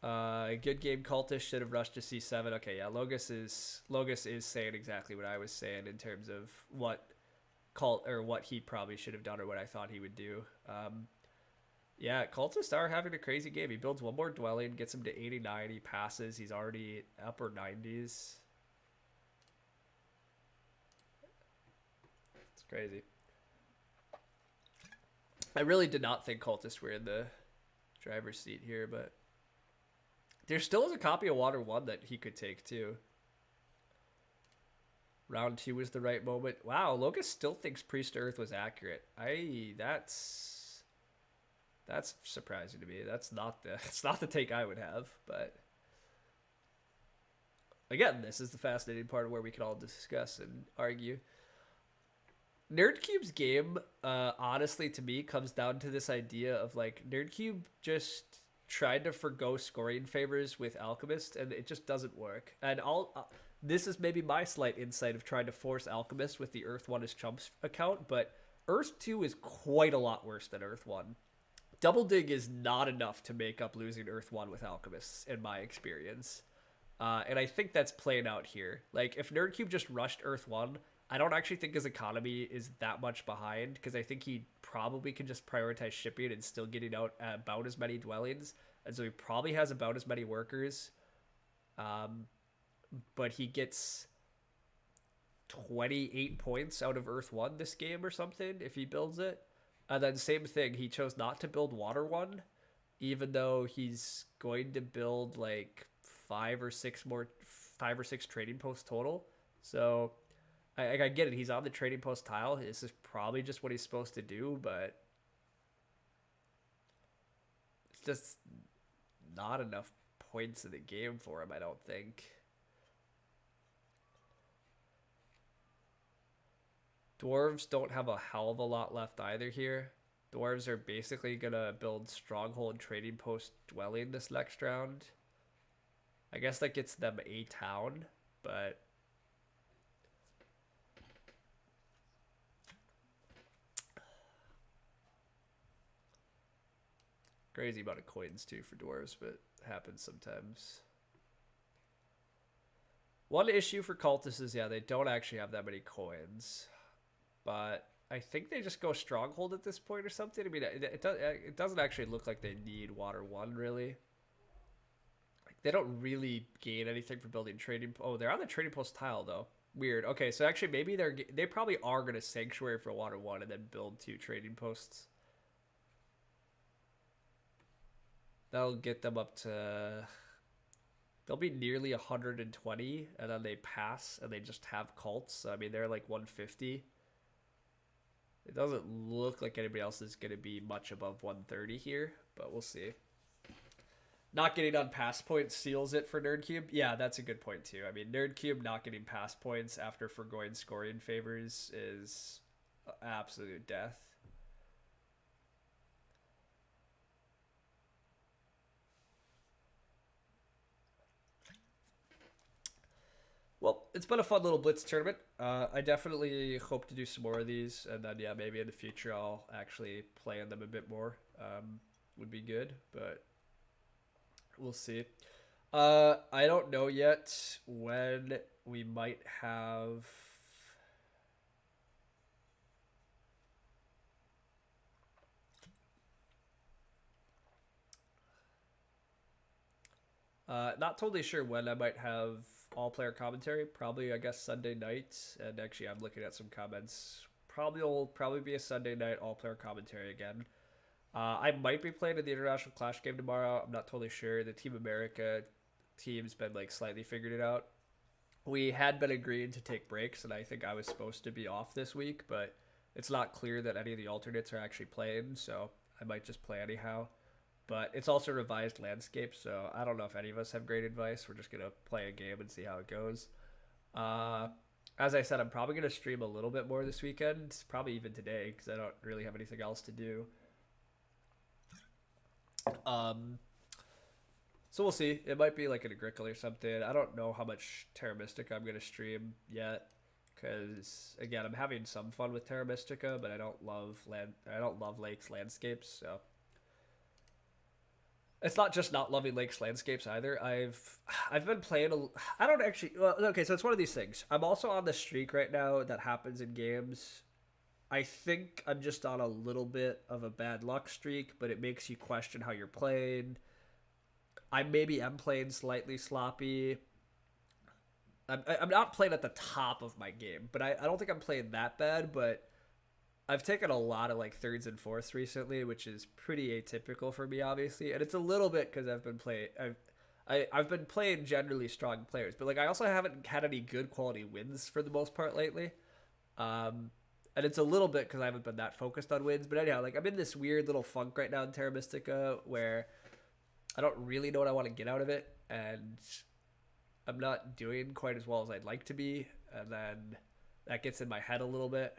Speaker 1: Good game. Cultist should have rushed to C7. Okay, yeah, Logos is saying exactly what I was saying in terms of what he probably should have done or what I thought he would do. Yeah, Cultists are having a crazy game. He builds one more dwelling, gets him to 89, he passes, he's already upper 90s. It's crazy. I really did not think Cultists were in the driver's seat here, but there still is a copy of Water 1 that he could take too. Round 2 was the right moment. Wow, Locust still thinks Priest to Earth was accurate. That's surprising to me. That's not the it's not the take I would have, but again, this is the fascinating part where we can all discuss and argue. Nerdcube's game, honestly, to me, comes down to this idea of like Nerdcube just tried to forgo scoring favors with Alchemist, and it just doesn't work. And this is maybe my slight insight of trying to force Alchemist with the Earth 1 is Chumps account, but Earth 2 is quite a lot worse than Earth 1. Double Dig is not enough to make up losing Earth 1 with Alchemists, in my experience. And I think that's playing out here. Like, if Nerdcube just rushed Earth 1, I don't actually think his economy is that much behind, because I think he probably can just prioritize shipping and still getting out about as many dwellings. And so he probably has about as many workers. But he gets 28 points out of Earth 1 this game or something if he builds it. And then same thing, he chose not to build Water 1, even though he's going to build like 5 or 6 trading posts total. So I get it, he's on the trading post tile. This is probably just what he's supposed to do, but it's just not enough points in the game for him, I don't think. Dwarves don't have a hell of a lot left either here. Dwarves are basically going to build Stronghold Trading Post Dwelling this next round. I guess that gets them a town, but crazy amount of coins too for Dwarves, but it happens sometimes. One issue for Cultists is, yeah, they don't actually have that many coins. But I think they just go Stronghold at this point or something. I mean, it doesn't actually look like they need Water 1, really. Like, they don't really gain anything from building trading... Oh, they're on the trading post tile, though. Weird. Okay, so actually maybe they probably are going to Sanctuary for Water 1 and then build 2 trading posts. That'll get them up to... They'll be nearly 120, and then they pass, and they just have cults. So, I mean, they're like 150. It doesn't look like anybody else is going to be much above 130 here, but we'll see. Not getting on pass points seals it for Nerdcube. Yeah, that's a good point too. I mean, Nerdcube not getting pass points after foregoing scoring favors is absolute death. Well, it's been a fun little Blitz tournament. I definitely hope to do some more of these, and then, yeah, maybe in the future I'll actually play in them a bit more. Would be good, but we'll see. I don't know yet when we might have... not totally sure when I might have all-player commentary. Probably, I guess, Sunday night. And actually, I'm looking at some comments. Probably be a Sunday night all-player commentary again. I might be playing in the International Clash game tomorrow. I'm not totally sure. The Team America team's been like slightly figured it out. We had been agreeing to take breaks, and I think I was supposed to be off this week, but it's not clear that any of the alternates are actually playing, so I might just play anyhow. But it's also revised landscape, so I don't know if any of us have great advice. We're just going to play a game and see how it goes. As I said, I'm probably going to stream a little bit more this weekend, probably even today, because I don't really have anything else to do. So we'll see. It might be like an Agricola or something. I don't know how much Terra Mystica I'm going to stream yet, because again, I'm having some fun with Terra Mystica, but I don't love Lakes landscapes, so... It's not just not loving Lakes landscapes either. I've been playing I don't actually... Well, okay, so it's one of these things. I'm also on the streak right now that happens in games. I think I'm just on a little bit of a bad luck streak, but it makes you question how you're playing. I maybe am playing slightly sloppy. I'm not playing at the top of my game, but I don't think I'm playing that bad, but... I've taken a lot of like thirds and fourths recently, which is pretty atypical for me, obviously, and it's a little bit because I've been playing. I've been playing generally strong players, but like I also haven't had any good quality wins for the most part lately. Um, and it's a little bit because I haven't been that focused on wins. But anyhow, like I'm in this weird little funk right now in Terra Mystica where I don't really know what I want to get out of it, and I'm not doing quite as well as I'd like to be, and then that gets in my head a little bit.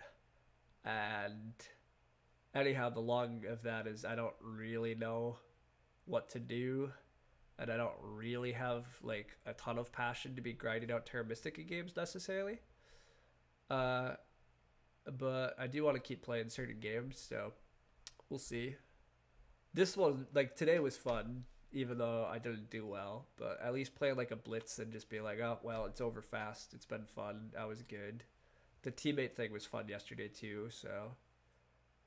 Speaker 1: And anyhow, the long of that is I don't really know what to do, and I don't really have like a ton of passion to be grinding out Terra Mystica games necessarily. Uh, but I do want to keep playing certain games, so we'll see. This one, like today, was fun, even though I didn't do well. But at least playing like a Blitz and just being like, oh well, it's over fast. It's been fun. That was good. The teammate thing was fun yesterday too, so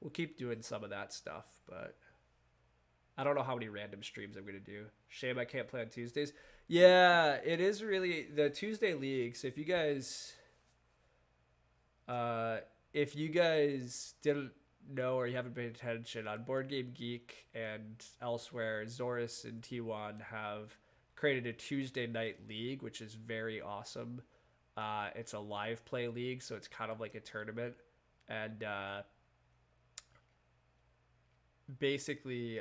Speaker 1: we'll keep doing some of that stuff. But I don't know how many random streams I'm gonna do. Shame I can't play on Tuesdays. Yeah, it is really the Tuesday league. So uh, if you guys didn't know or you haven't paid attention, on Board Game Geek and elsewhere, Zorus and T1 have created a Tuesday night league, which is very awesome. It's a live play league, so it's kind of like a tournament, and basically,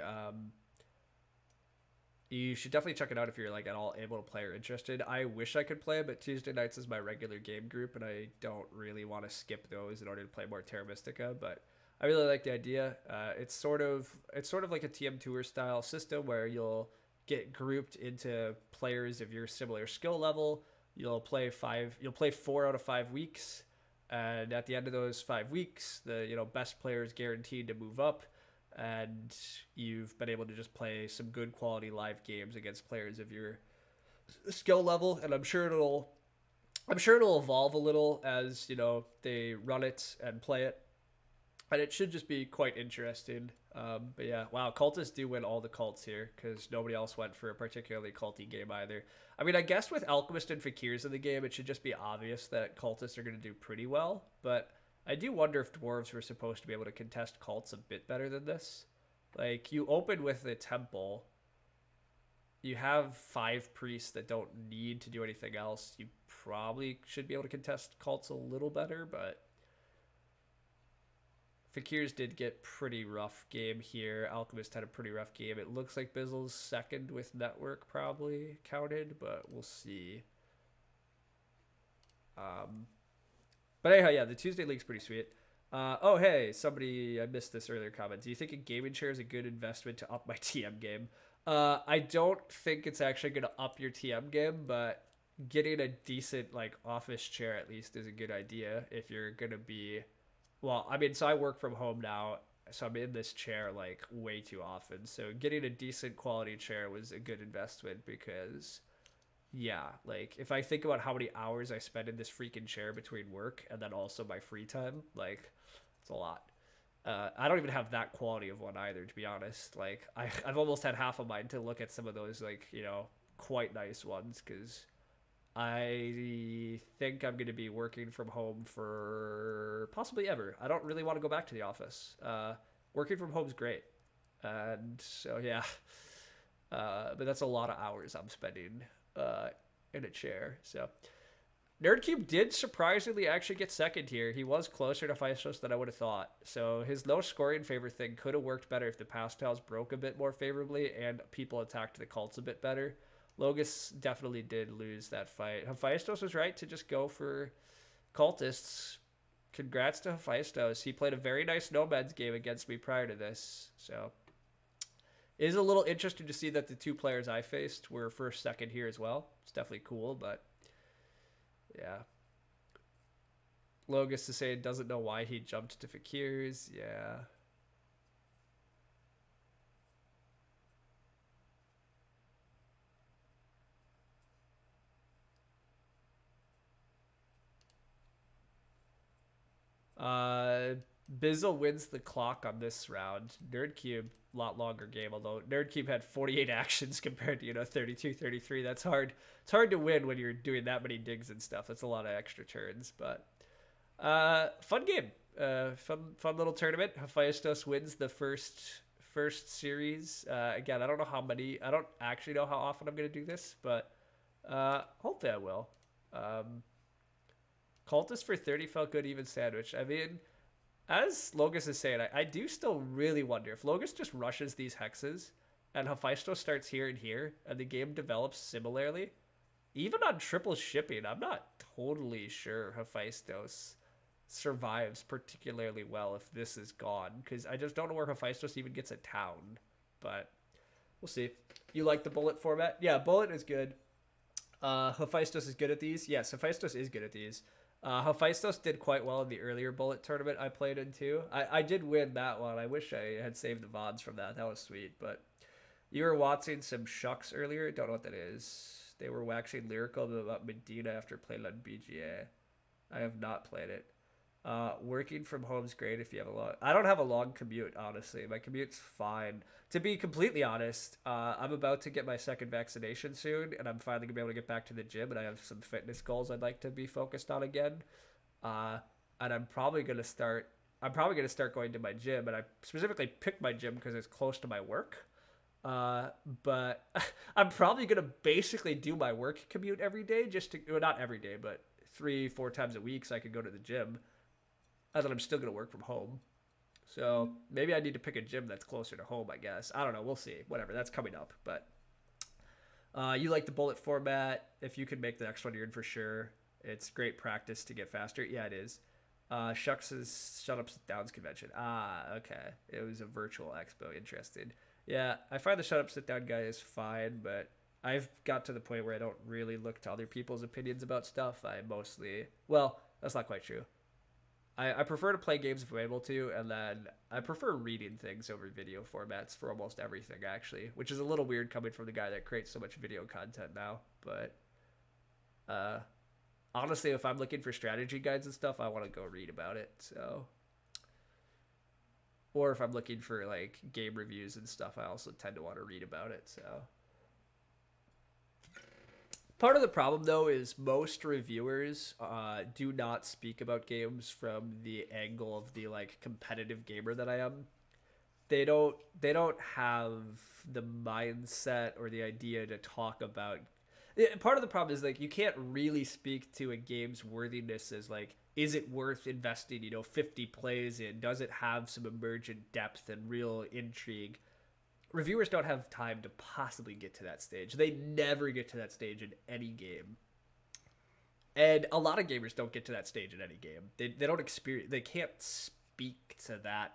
Speaker 1: you should definitely check it out if you're like at all able to play or interested. I wish I could play, but Tuesday nights is my regular game group, and I don't really want to skip those in order to play more Terra Mystica. But I really like the idea. It's sort of like a TM Tour style system where you'll get grouped into players of your similar skill level. You'll play 4 out of 5 weeks, and at the end of those 5 weeks, the best player is guaranteed to move up, and you've been able to just play some good quality live games against players of your skill level. And I'm sure it'll evolve a little as they run it and play it, and it should just be quite interesting. But yeah, wow, cultists do win all the cults here because nobody else went for a particularly culty game either. I mean, I guess with Alchemist and Fakirs in the game, it should just be obvious that cultists are going to do pretty well, but I do wonder if dwarves were supposed to be able to contest cults a bit better than this. Like, you open with a temple, you have 5 priests that don't need to do anything else. You probably should be able to contest cults a little better, but Fakirs did get pretty rough game here. Alchemist had a pretty rough game. It looks like Bizzle's second with network probably counted, but we'll see. But anyhow, yeah, the Tuesday league's pretty sweet. Oh, hey, I missed this earlier comment. Do you think a gaming chair is a good investment to up my TM game? I don't think it's actually going to up your TM game, but getting a decent like office chair at least is a good idea if you're going to be. Well, I mean, so I work from home now, so I'm in this chair like way too often. So getting a decent quality chair was a good investment because, yeah, like if I think about how many hours I spend in this freaking chair between work and then also my free time, like it's a lot. I don't even have that quality of one either, to be honest. Like I've almost had half of mine to look at some of those like quite nice ones because I think I'm going to be working from home for possibly ever. I don't really want to go back to the office. Working from home is great. And so, yeah. But that's a lot of hours I'm spending in a chair. So, NerdCube did surprisingly actually get second here. He was closer to Phaistos than I would have thought. So, his low scoring favor thing could have worked better if the pastels broke a bit more favorably and people attacked the cults a bit better. Logus definitely did lose that fight. Hephaestus was right to just go for cultists. Congrats to Hephaestus. He played a very nice Nomads game against me prior to this. So it is a little interesting to see that the 2 players I faced were first, second here as well. It's definitely cool, but yeah. Logus is saying doesn't know why he jumped to Fakirs. Yeah. Bizzle wins the clock on this round. NerdCube, a lot longer game, although NerdCube had 48 actions compared to 32, 33. That's hard. It's hard to win when you're doing that many digs and stuff. That's a lot of extra turns, but fun game. Fun little tournament. Hephaestus wins the first first series. Again, I don't know how many. I don't actually know how often I'm gonna do this, but hopefully I will. Um, Cultist for 30 felt good, even sandwich. I mean, as Logus is saying, I do still really wonder if Logus just rushes these hexes and Hephaestus starts here and here, and the game develops similarly. Even on triple shipping, I'm not totally sure Hephaestus survives particularly well if this is gone, because I just don't know where Hephaestus even gets a town. But we'll see. You like the bullet format? Yeah, bullet is good. Hephaestus is good at these. Yes, Hephaestus is good at these. Hephaestus did quite well in the earlier bullet tournament I played in too. I did win that one. I wish I had saved the VODs from that. That was sweet. But you were watching some shucks earlier. Don't know what that is. They were waxing lyrical about Medina after playing on BGA. I have not played it. Working from home's great if you have a long. I don't have a long commute, honestly. My commute's fine. To be completely honest, I'm about to get my second vaccination soon, and I'm finally gonna be able to get back to the gym. And I have some fitness goals I'd like to be focused on again. And I'm probably gonna start. I'm probably gonna start going to my gym, and I specifically picked my gym because it's close to my work. But I'm probably gonna basically do my work commute every day, just to well, not every day, but 3-4 times a week, so I could go to the gym. And then I'm still gonna work from home. So maybe I need to pick a gym that's closer to home, I guess. I don't know. We'll see. Whatever. That's coming up. But you like the bullet format. If you can make the next one, you're in for sure. It's great practice to get faster. Yeah, it is. Shucks' Shut Ups Downs convention. Okay. It was a virtual expo. Interesting. Yeah, I find the Shut Up Sit Down guy is fine, but I've got to the point where I don't really look to other people's opinions about stuff. I mostly, well, that's not quite true. I prefer to play games if I'm able to, and then I prefer reading things over video formats for almost everything, actually, which is a little weird coming from the guy that creates so much video content now. But honestly, if I'm looking for strategy guides and stuff, I want to go read about it. So, or if I'm looking for like game reviews and stuff, I also tend to want to read about it. So. Part of the problem, though, is most reviewers do not speak about games from the angle of the like competitive gamer that I am. They don't have the mindset or the idea to talk about. Part of the problem is like you can't really speak to a game's worthiness as like, is it worth investing 50 plays in? Does it have some emergent depth and real intrigue? Reviewers don't have time to possibly get to that stage. They never get to that stage in any game. And a lot of gamers don't get to that stage in any game. They don't experience, they can't speak to that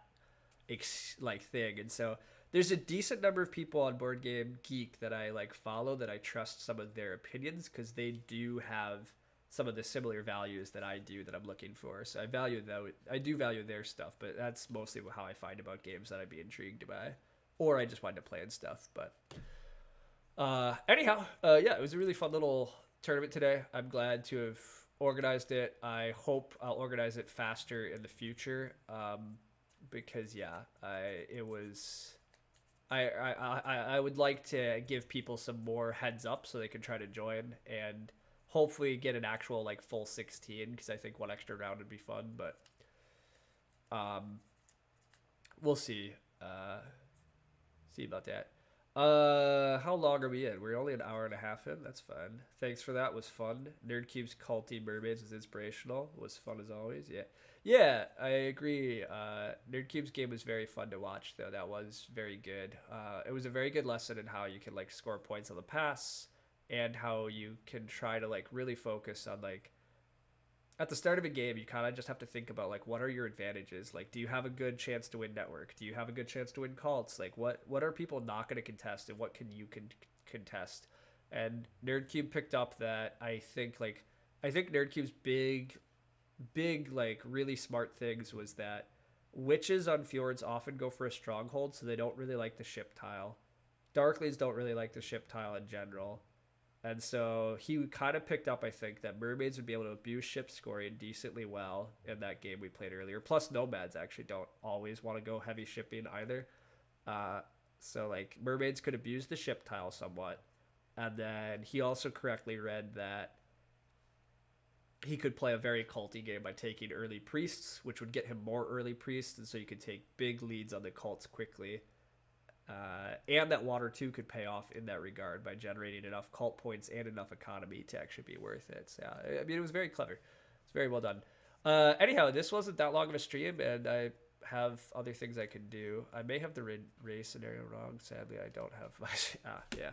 Speaker 1: thing. And so there's a decent number of people on Board Game Geek that I like follow, that I trust some of their opinions, because they do have some of the similar values that I do that I'm looking for. So I do value their stuff, but that's mostly how I find about games that I'd be intrigued by. Or I just wind up playing stuff. But anyhow, yeah, it was a really fun little tournament today. I'm glad to have organized it. I hope I'll organize it faster in the future, because yeah, I would like to give people some more heads up so they can try to join and hopefully get an actual like full 16, because I think one extra round would be fun. But we'll see. See about that. How long are we in? We're only an hour and a half in. That's fun. Thanks for that. Was fun. Nerdcube's culty mermaids was inspirational. Was fun as always. Yeah, I agree. Nerdcube's game was very fun to watch, though. That was very good. It was a very good lesson in how you can like score points on the pass, and how you can try to like really focus on like, at the start of a game, you kind of just have to think about like, what are your advantages? Like, do you have a good chance to win network? Do you have a good chance to win cults? Like, what are people not going to contest, and what can you contest? And Nerdcube picked up that I think Nerdcube's big like really smart things was that witches on Fjords often go for a stronghold, so they don't really like the ship tile. Darklies don't really like the ship tile in general. And so he kind of picked up, I think, that mermaids would be able to abuse ship scoring decently well in that game we played earlier. Plus, nomads actually don't always want to go heavy shipping either. So, like, mermaids could abuse the ship tile somewhat. And then he also correctly read that he could play a very culty game by taking early priests, which would get him more early priests, and so you could take big leads on the cults quickly. And that water too could pay off in that regard by generating enough cult points and enough economy to actually be worth it. So, yeah, I mean, it was very clever. It's very well done. Anyhow, this wasn't that long of a stream, and I have other things I can do. I may have the race scenario wrong. Sadly, I don't have my... yeah.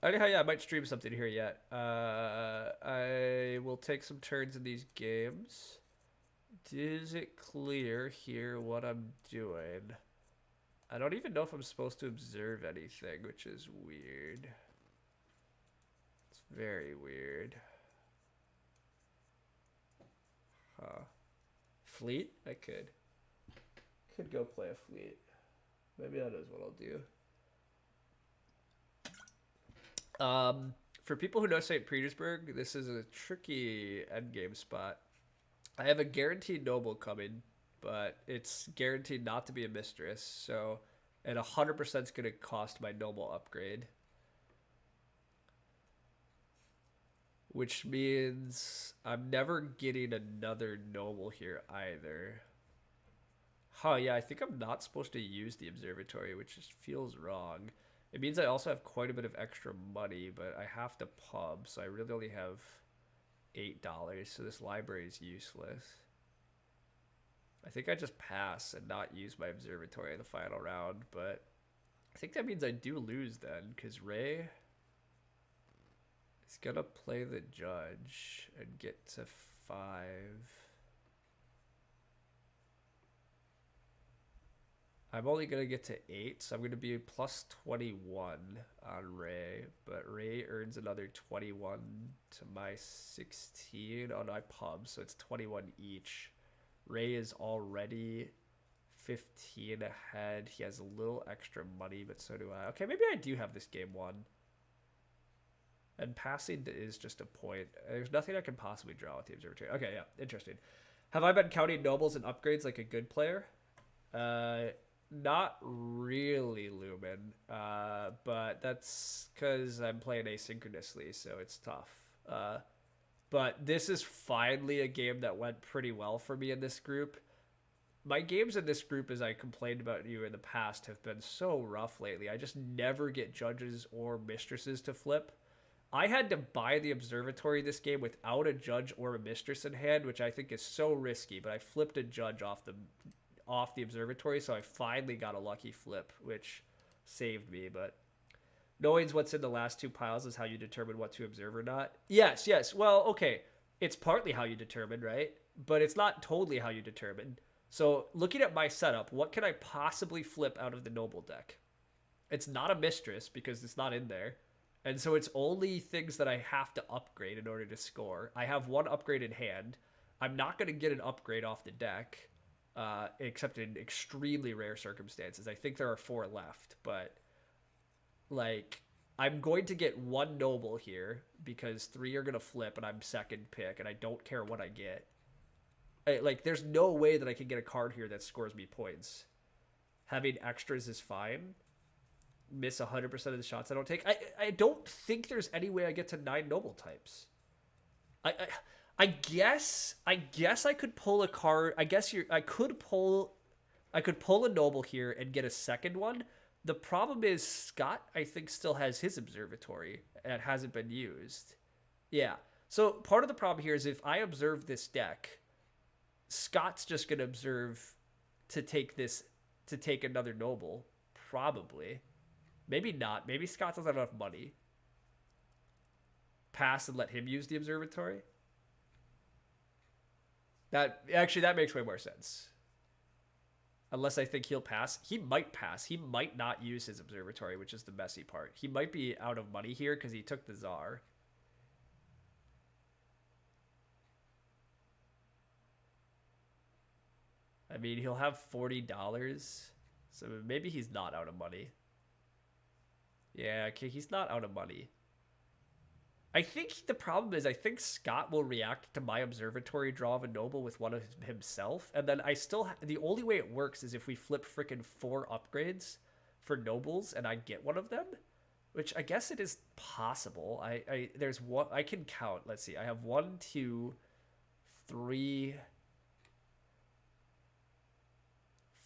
Speaker 1: Anyhow, yeah, I might stream something here yet. I will take some turns in these games. Is it clear here what I'm doing? I don't even know if I'm supposed to observe anything, which is weird. It's very weird. Huh. Fleet? I could. Could go play a fleet. Maybe that is what I'll do. For people who know St. Petersburg, this is a tricky endgame spot. I have a guaranteed noble coming, but it's guaranteed not to be a mistress, so... And 100% is going to cost my noble upgrade. Which means I'm never getting another noble here either. Huh, yeah, I think I'm not supposed to use the observatory, which just feels wrong. It means I also have quite a bit of extra money, but I have to pub, so I really only have $8, so this library is useless. I think I just pass and not use my observatory in the final round, but I think that means I do lose then, because Ray is going to play the judge and get to 5. I'm only going to get to 8, so I'm going to be plus 21 on Ray, but Ray earns another 21 to my 16 on my pub, so it's 21 each. Ray is already 15 ahead. He has a little extra money, but so do I. Okay, maybe I do have this game won. And passing is just a point. There's nothing I can possibly draw with the observatory. Okay, yeah, interesting. Have I been counting nobles and upgrades like a good player? Not really, Lumen. But that's because I'm playing asynchronously, so it's tough. But this is finally a game that went pretty well for me in this group. My games in this group, as I complained about you in the past, have been so rough lately. I just never get judges or mistresses to flip. I had to buy the observatory this game without a judge or a mistress in hand, which I think is so risky, but I flipped a judge off the observatory, so I finally got a lucky flip, which saved me, but... Knowing what's in the last 2 piles is how you determine what to observe or not. Yes. Well, okay. It's partly how you determine, right? But it's not totally how you determine. So looking at my setup, what can I possibly flip out of the noble deck? It's not a mistress because it's not in there. And so it's only things that I have to upgrade in order to score. I have 1 upgrade in hand. I'm not going to get an upgrade off the deck, except in extremely rare circumstances. I think there are 4 left, but... Like, I'm going to get 1 noble here because 3 are going to flip and I'm second pick and I don't care what I get. Like, there's no way that I can get a card here that scores me points. Having extras is fine. Miss 100% of the shots I don't take. I don't think there's any way I get to 9 noble types. I guess I could pull a card. I could pull a noble here and get a second one. The problem is Scott, I think, still has his observatory and hasn't been used. Yeah. So part of the problem here is if I observe this deck, Scott's just going to observe to take another noble. Probably. Maybe not. Maybe Scott doesn't have enough money. Pass and let him use the observatory. That makes way more sense. Unless I think he'll pass. He might pass. He might not use his observatory, which is the messy part. He might be out of money here because he took the Tsar. I mean, he'll have $40. So maybe he's not out of money. Yeah, okay, he's not out of money. I think the problem is I think Scott will react to my observatory draw of a noble with one of himself, and then I still the only way it works is if we flip frickin' 4 upgrades for nobles and I get one of them, which I guess it is possible. I there's one I can count. Let's see. I have 1, 2, 3,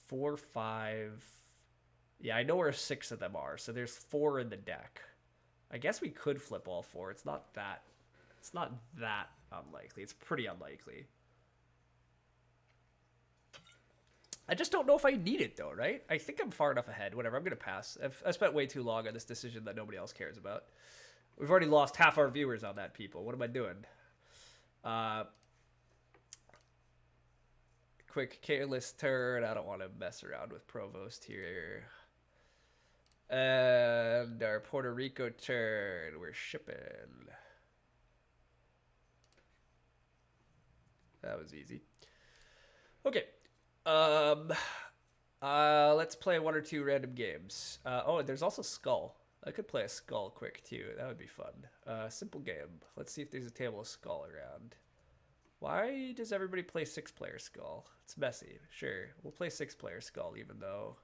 Speaker 1: 4, 5. Yeah, I know where 6 of them are. So there's 4 in the deck. I guess we could flip all 4. It's not that unlikely. It's pretty unlikely. I just don't know if I need it though, right? I think I'm far enough ahead. Whatever, I'm gonna pass. I spent way too long on this decision that nobody else cares about. We've already lost half our viewers on that, people. What am I doing? Quick careless turn. I don't want to mess around with Provost here. And our Puerto Rico turn. We're shipping. That was easy. Okay. Let's play 1 or 2 random games. Oh, there's also Skull. I could play a Skull quick too. That would be fun. Simple game. Let's see if there's a table of Skull around. Why does everybody play 6-player Skull? It's messy. Sure, we'll play 6-player Skull even though...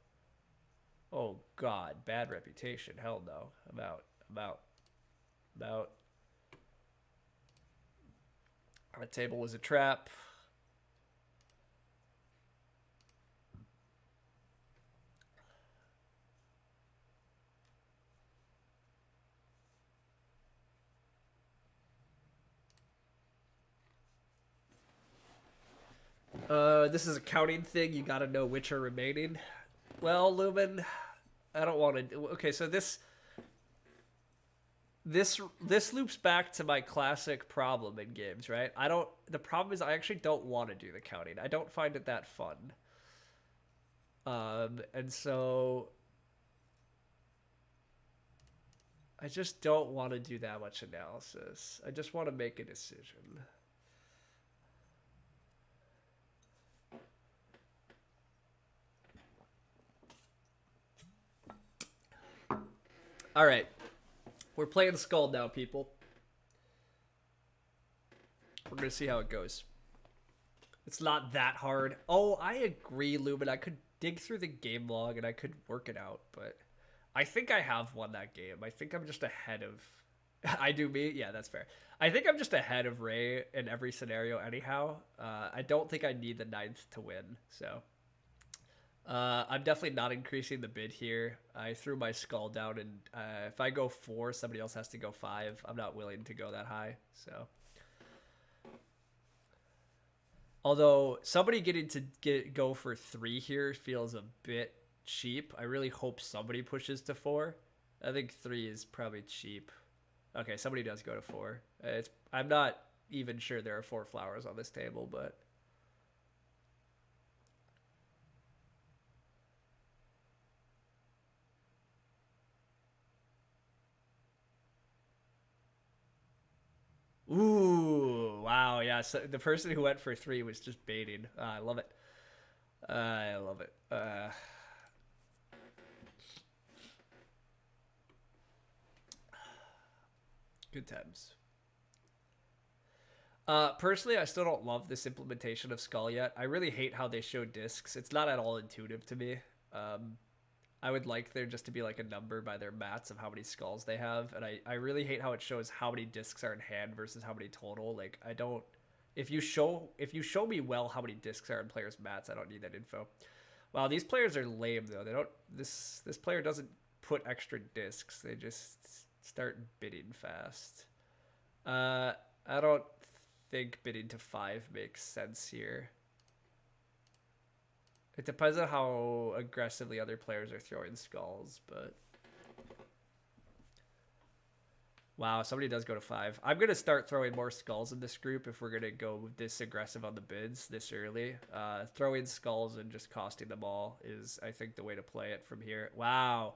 Speaker 1: Oh god, bad reputation. Hell no. I'm out. Our table was a trap. This is a counting thing. You gotta know which are remaining. Well, Lumen, I don't want to... Okay, so this loops back to my classic problem in games, right? The problem is I actually don't want to do the counting. I don't find it that fun. And so I just don't want to do that much analysis. I just want to make a decision. All right. We're playing Skull now, people. We're going to see how it goes. It's not that hard. Oh, I agree, Lumen. I could dig through the game log and I could work it out, but I think I have won that game. I think I'm just ahead of... I do me? Yeah, that's fair. I think I'm just ahead of Ray in every scenario anyhow. I don't think I need the 9th to win, so... I'm definitely not increasing the bid here. I threw my Skull down, and if I go 4, somebody else has to go 5. I'm not willing to go that high, so... Although, somebody getting to go for 3 here feels a bit cheap. I really hope somebody pushes to 4. I think 3 is probably cheap. Okay, somebody does go to 4. I'm not even sure there are 4 flowers on this table, but... Ooh, wow, yeah. So the person who went for 3 was just baiting. I love it. I love it. Good times. Personally, I still don't love this implementation of Skull yet. I really hate how they show discs. It's not at all intuitive to me. I would like there just to be like a number by their mats of how many skulls they have, and I really hate how it shows how many discs are in hand versus how many total. Like I don't, if you show me well how many discs are in players' mats, I don't need that info. Wow, these players are lame though. They don't. This player doesn't put extra discs. They just start bidding fast. I don't think bidding to 5 makes sense here. It depends on how aggressively other players are throwing skulls, but... Wow, somebody does go to 5. I'm going to start throwing more skulls in this group if we're going to go this aggressive on the bids this early. Throwing skulls and just costing them all is, I think, the way to play it from here. Wow.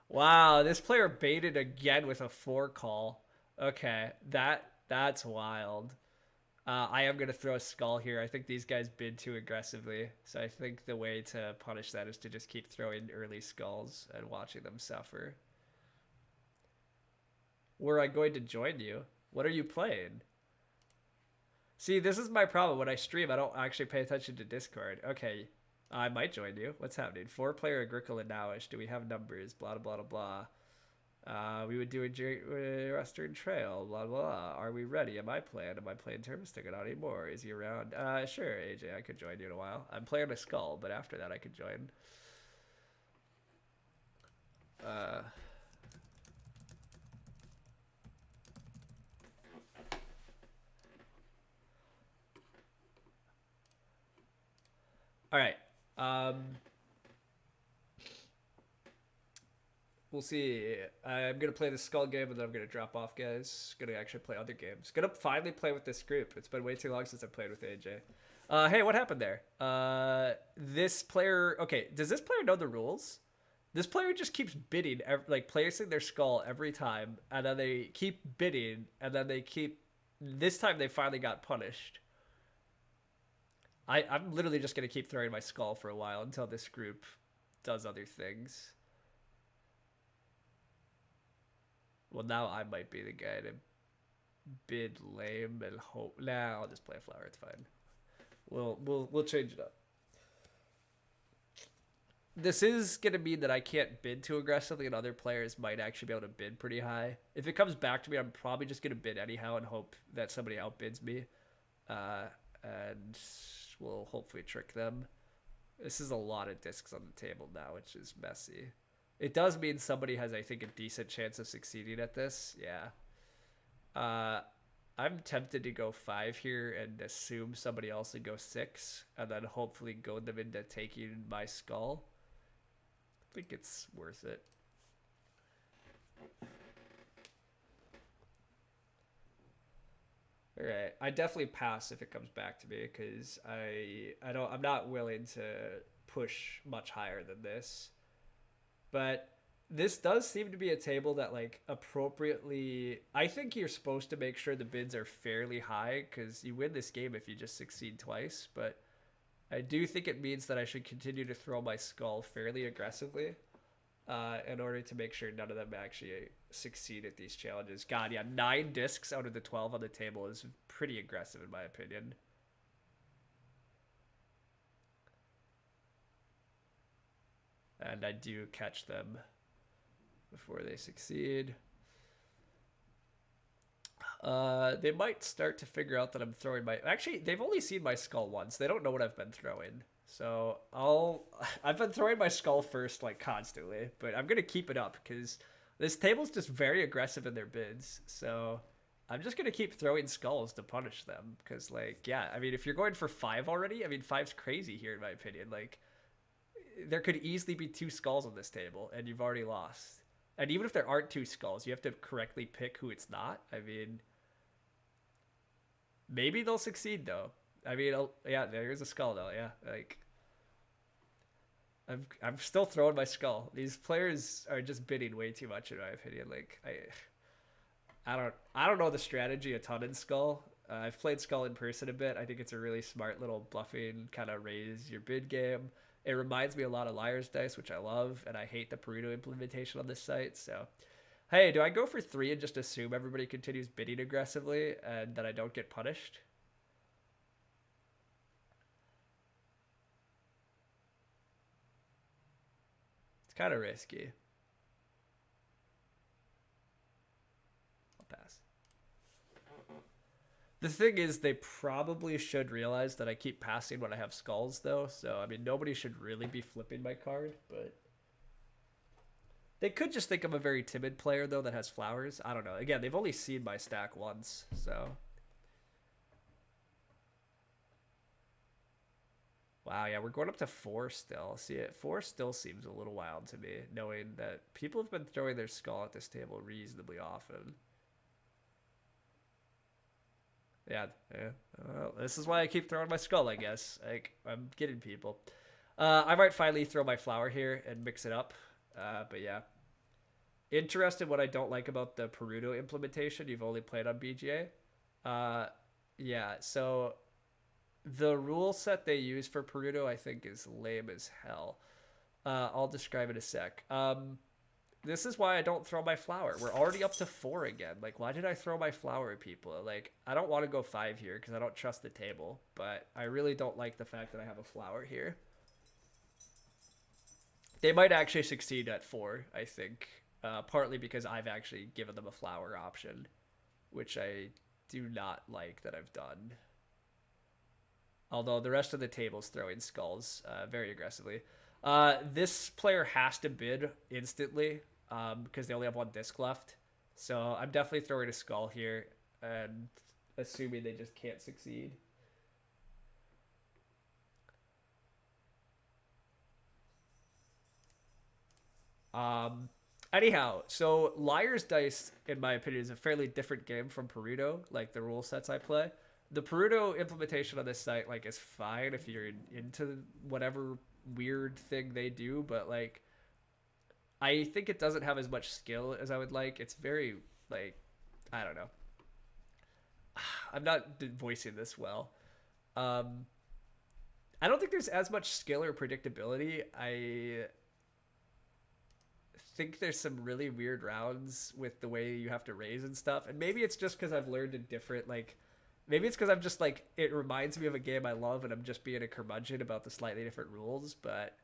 Speaker 1: Wow, this player baited again with a 4 call. Okay, that's wild. I am going to throw a skull here. I think these guys bid too aggressively. So I think the way to punish that is to just keep throwing early skulls and watching them suffer. Were I going to join you? What are you playing? See, this is my problem. When I stream, I don't actually pay attention to Discord. Okay, I might join you. What's happening? 4-player Agricola nowish. Do we have numbers? Blah, blah, blah, blah. We would do a Western Trail. Blah, blah, blah. Are we ready? Am I playing? Am I playing Terra Mystica? Not anymore. Is he around? Sure, AJ. I could join you in a while. I'm playing a Skull, but after that, I could join. All right. We'll see. I'm going to play the Skull game, and then I'm going to drop off, guys. Going to actually play other games. Going to finally play with this group. It's been way too long since I played with AJ. Hey, what happened there? This player... Okay, does this player know the rules? This player just keeps bidding, like placing their skull every time, and then they keep bidding, and then they keep... This time they finally got punished. I'm literally just going to keep throwing my skull for a while until this group does other things. Well, now I might be the guy to bid lame and hope. Nah, I'll just play a flower. It's fine. We'll change it up. This is going to mean that I can't bid too aggressively, and other players might actually be able to bid pretty high. If it comes back to me, I'm probably just going to bid anyhow and hope that somebody outbids me. And we'll hopefully trick them. This is a lot of discs on the table now, which is messy. It does mean somebody has, I think, a decent chance of succeeding at this. Yeah. I'm tempted to go 5 here and assume somebody else would go 6, and then hopefully goad them into taking my skull. I think it's worth it. All right, I definitely pass if it comes back to me, because I'm not willing to push much higher than this. But this does seem to be a table that, like, appropriately... I think you're supposed to make sure the bids are fairly high, because you win this game if you just succeed twice. But I do think it means that I should continue to throw my skull fairly aggressively in order to make sure none of them actually succeed at these challenges. God, yeah, 9 discs out of the 12 on the table is pretty aggressive in my opinion. And I do catch them before they succeed. They might start to figure out that I'm throwing my... Actually, they've only seen my skull once. They don't know what I've been throwing. So I've been throwing my skull first, like, constantly. But I'm going to keep it up because this table's just very aggressive in their bids. So I'm just going to keep throwing skulls to punish them. Because, like, yeah, I mean, if you're going for 5 already, I mean, 5's crazy here in my opinion. Like, there could easily be 2 skulls on this table, and you've already lost. And even if there aren't 2 skulls, you have to correctly pick who it's not. I mean, maybe they'll succeed, though. I mean, yeah, there's a skull, though, yeah. Like, I'm still throwing my skull. These players are just bidding way too much, in my opinion. Like, I don't know the strategy a ton in Skull. I've played Skull in person a bit. I think it's a really smart little bluffing, kind of raise your bid game. It reminds me a lot of Liar's Dice, which I love, and I hate the Peruno implementation on this site. So, hey, do I go for 3 and just assume everybody continues bidding aggressively and that I don't get punished? It's kind of risky. I'll pass. The thing is, they probably should realize that I keep passing when I have skulls, though. So, I mean, nobody should really be flipping my card, but... They could just think I'm a very timid player, though, that has flowers. I don't know. Again, they've only seen my stack once, so... Wow, yeah, we're going up to 4 still. See, 4 still seems a little wild to me, knowing that people have been throwing their skull at this table reasonably often. Yeah. Well, this is why I keep throwing my skull, I guess. Like, I'm getting people. I might finally throw my flower here and mix it up. But yeah. Interested what I don't like about the Peruno implementation. You've only played on BGA. Yeah, so the rule set they use for Peruno, I think, is lame as hell. I'll describe it in a sec. This is why I don't throw my flower. We're already up to 4 again. Like, why did I throw my flower at people? Like, I don't want to go 5 here because I don't trust the table. But I really don't like the fact that I have a flower here. They might actually succeed at 4, I think. Partly because I've actually given them a flower option, which I do not like that I've done. Although the rest of the table's throwing skulls very aggressively. This player has to bid instantly because they only have 1 disc left. So I'm definitely throwing a skull here and assuming they just can't succeed. Anyhow, so Liar's Dice, in my opinion, is a fairly different game from Perudo, like the rule sets I play. The Perudo implementation on this site, like, is fine if you're into whatever weird thing they do, but, like, I think it doesn't have as much skill as I would like. It's very, like, I don't know. I'm not voicing this well. I don't think there's as much skill or predictability. I think there's some really weird rounds with the way you have to raise and stuff, and maybe it's just because I've learned a different, like, maybe it's because I'm just like, it reminds me of a game I love and I'm just being a curmudgeon about the slightly different rules. But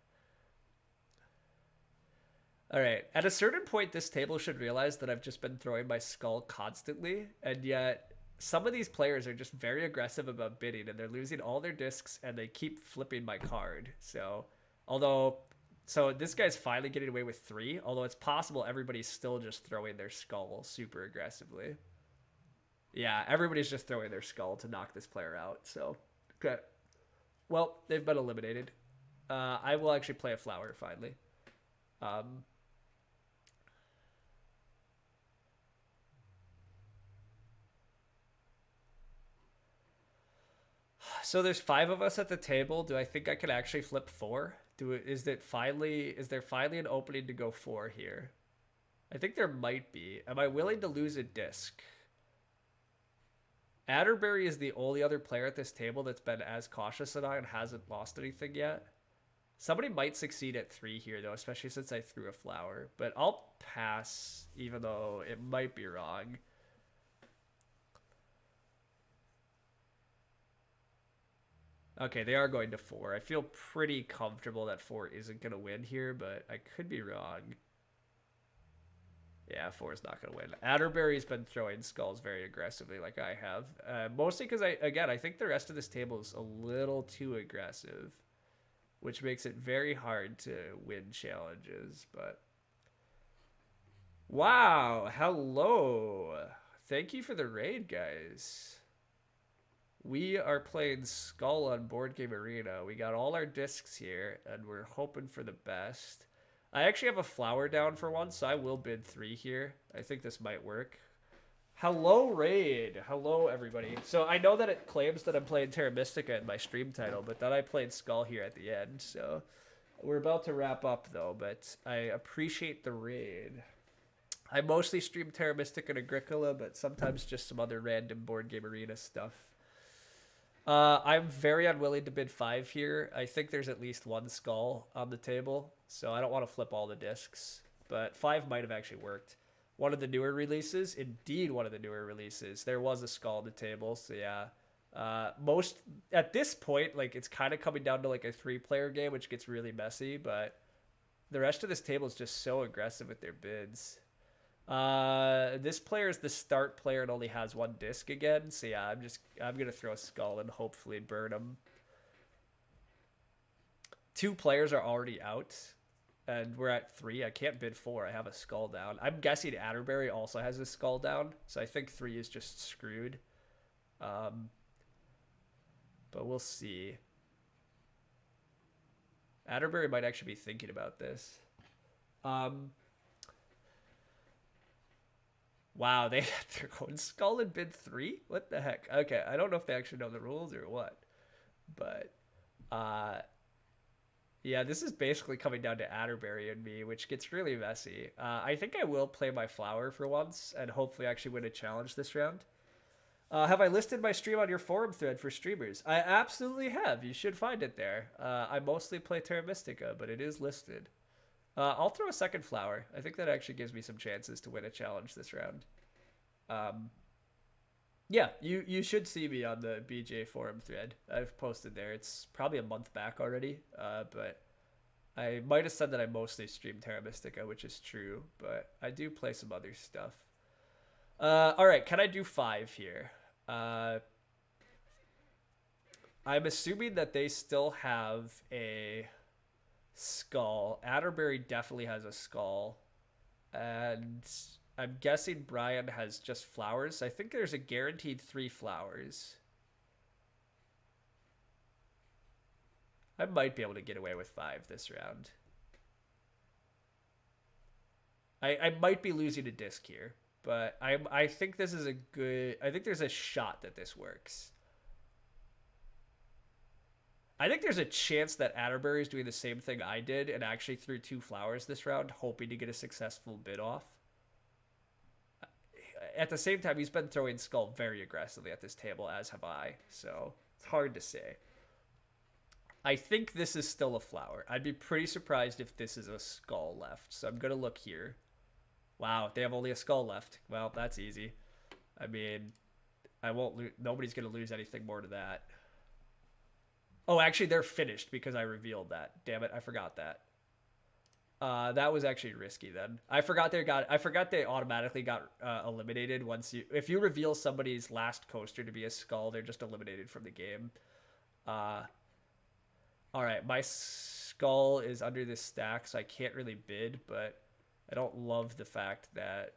Speaker 1: all right, at a certain point this table should realize that I've just been throwing my skull constantly, and yet some of these players are just very aggressive about bidding and they're losing all their discs and they keep flipping my card. So this guy's finally getting away with 3, although it's possible everybody's still just throwing their skull super aggressively. Yeah, everybody's just throwing their skull to knock this player out. So, okay. Well, they've been eliminated. I will actually play a flower finally. So there's 5 of us at the table. Do I think I can actually flip 4? Is there finally an opening to go 4 here? I think there might be. Am I willing to lose a disc? Atterbury is the only other player at this table that's been as cautious as I and hasn't lost anything yet. Somebody might succeed at 3 here, though, especially since I threw a flower. But I'll pass, even though it might be wrong. Okay, they are going to 4. I feel pretty comfortable that 4 isn't going to win here, but I could be wrong. Yeah, 4 is not going to win. Atterbury's been throwing skulls very aggressively like I have. Mostly because, I think the rest of this table is a little too aggressive, which makes it very hard to win challenges. But wow, hello. Thank you for the raid, guys. We are playing Skull on Board Game Arena. We got all our discs here, and we're hoping for the best. I actually have a flower down for once, so I will bid 3 here. I think this might work. Hello, raid. Hello, everybody. So I know that it claims that I'm playing Terra Mystica in my stream title, but then I played Skull here at the end, so we're about to wrap up, though, but I appreciate the raid. I mostly stream Terra Mystica and Agricola, but sometimes just some other random Board Game Arena stuff. I'm very unwilling to bid 5 here. I think there's at least 1 skull on the table, so I don't want to flip all the discs. But 5 might have actually worked. One of the newer releases, indeed one of the newer releases, there was a skull on the table, so yeah. At this point, like, it's kind of coming down to like a 3-player game, which gets really messy, but the rest of this table is just so aggressive with their bids. This player is the start player and only has 1 disc again, so yeah, I'm gonna throw a skull and hopefully burn him. 2 players are already out, and we're at 3. I can't bid 4. I have a skull down. I'm guessing Atterbury also has a skull down, so I think 3 is just screwed. But we'll see. Atterbury might actually be thinking about this. Wow, they had their own skull in bid 3? What the heck? Okay, I don't know if they actually know the rules or what. But, yeah, this is basically coming down to Atterbury and me, which gets really messy. I think I will play my flower for once and hopefully actually win a challenge this round. Have I listed my stream on your forum thread for streamers? I absolutely have. You should find it there. I mostly play Terra Mystica, but it is listed. I'll throw a second flower. I think that actually gives me some chances to win a challenge this round. Um, yeah, you should see me on the BJ forum thread. I've posted there. It's probably a month back already, but I might have said that I mostly stream Terra Mystica, which is true, but I do play some other stuff. All right, can I do 5 here? I'm assuming that they still have a skull. Atterbury definitely has a skull. And I'm guessing Brian has just flowers. I think there's a guaranteed 3 flowers. I might be able to get away with 5 this round. I might be losing a disc here, but I think this is a good... I think there's a shot that this works. I think there's a chance that Atterbury is doing the same thing I did and actually threw 2 flowers this round, hoping to get a successful bid off. At the same time, he's been throwing skull very aggressively at this table, as have I, so it's hard to say. I think this is still a flower. I'd be pretty surprised if this is a skull left, so I'm going to look here. Wow, they have only a skull left. Well, that's easy. I mean, I won't lose. Nobody's going to lose anything more to that. Oh, actually, they're finished because I revealed that. Damn it, I forgot that. That was actually risky then. I forgot they automatically got eliminated once if you reveal somebody's last coaster to be a skull, they're just eliminated from the game. All right, my skull is under this stack, so I can't really bid, but I don't love the fact that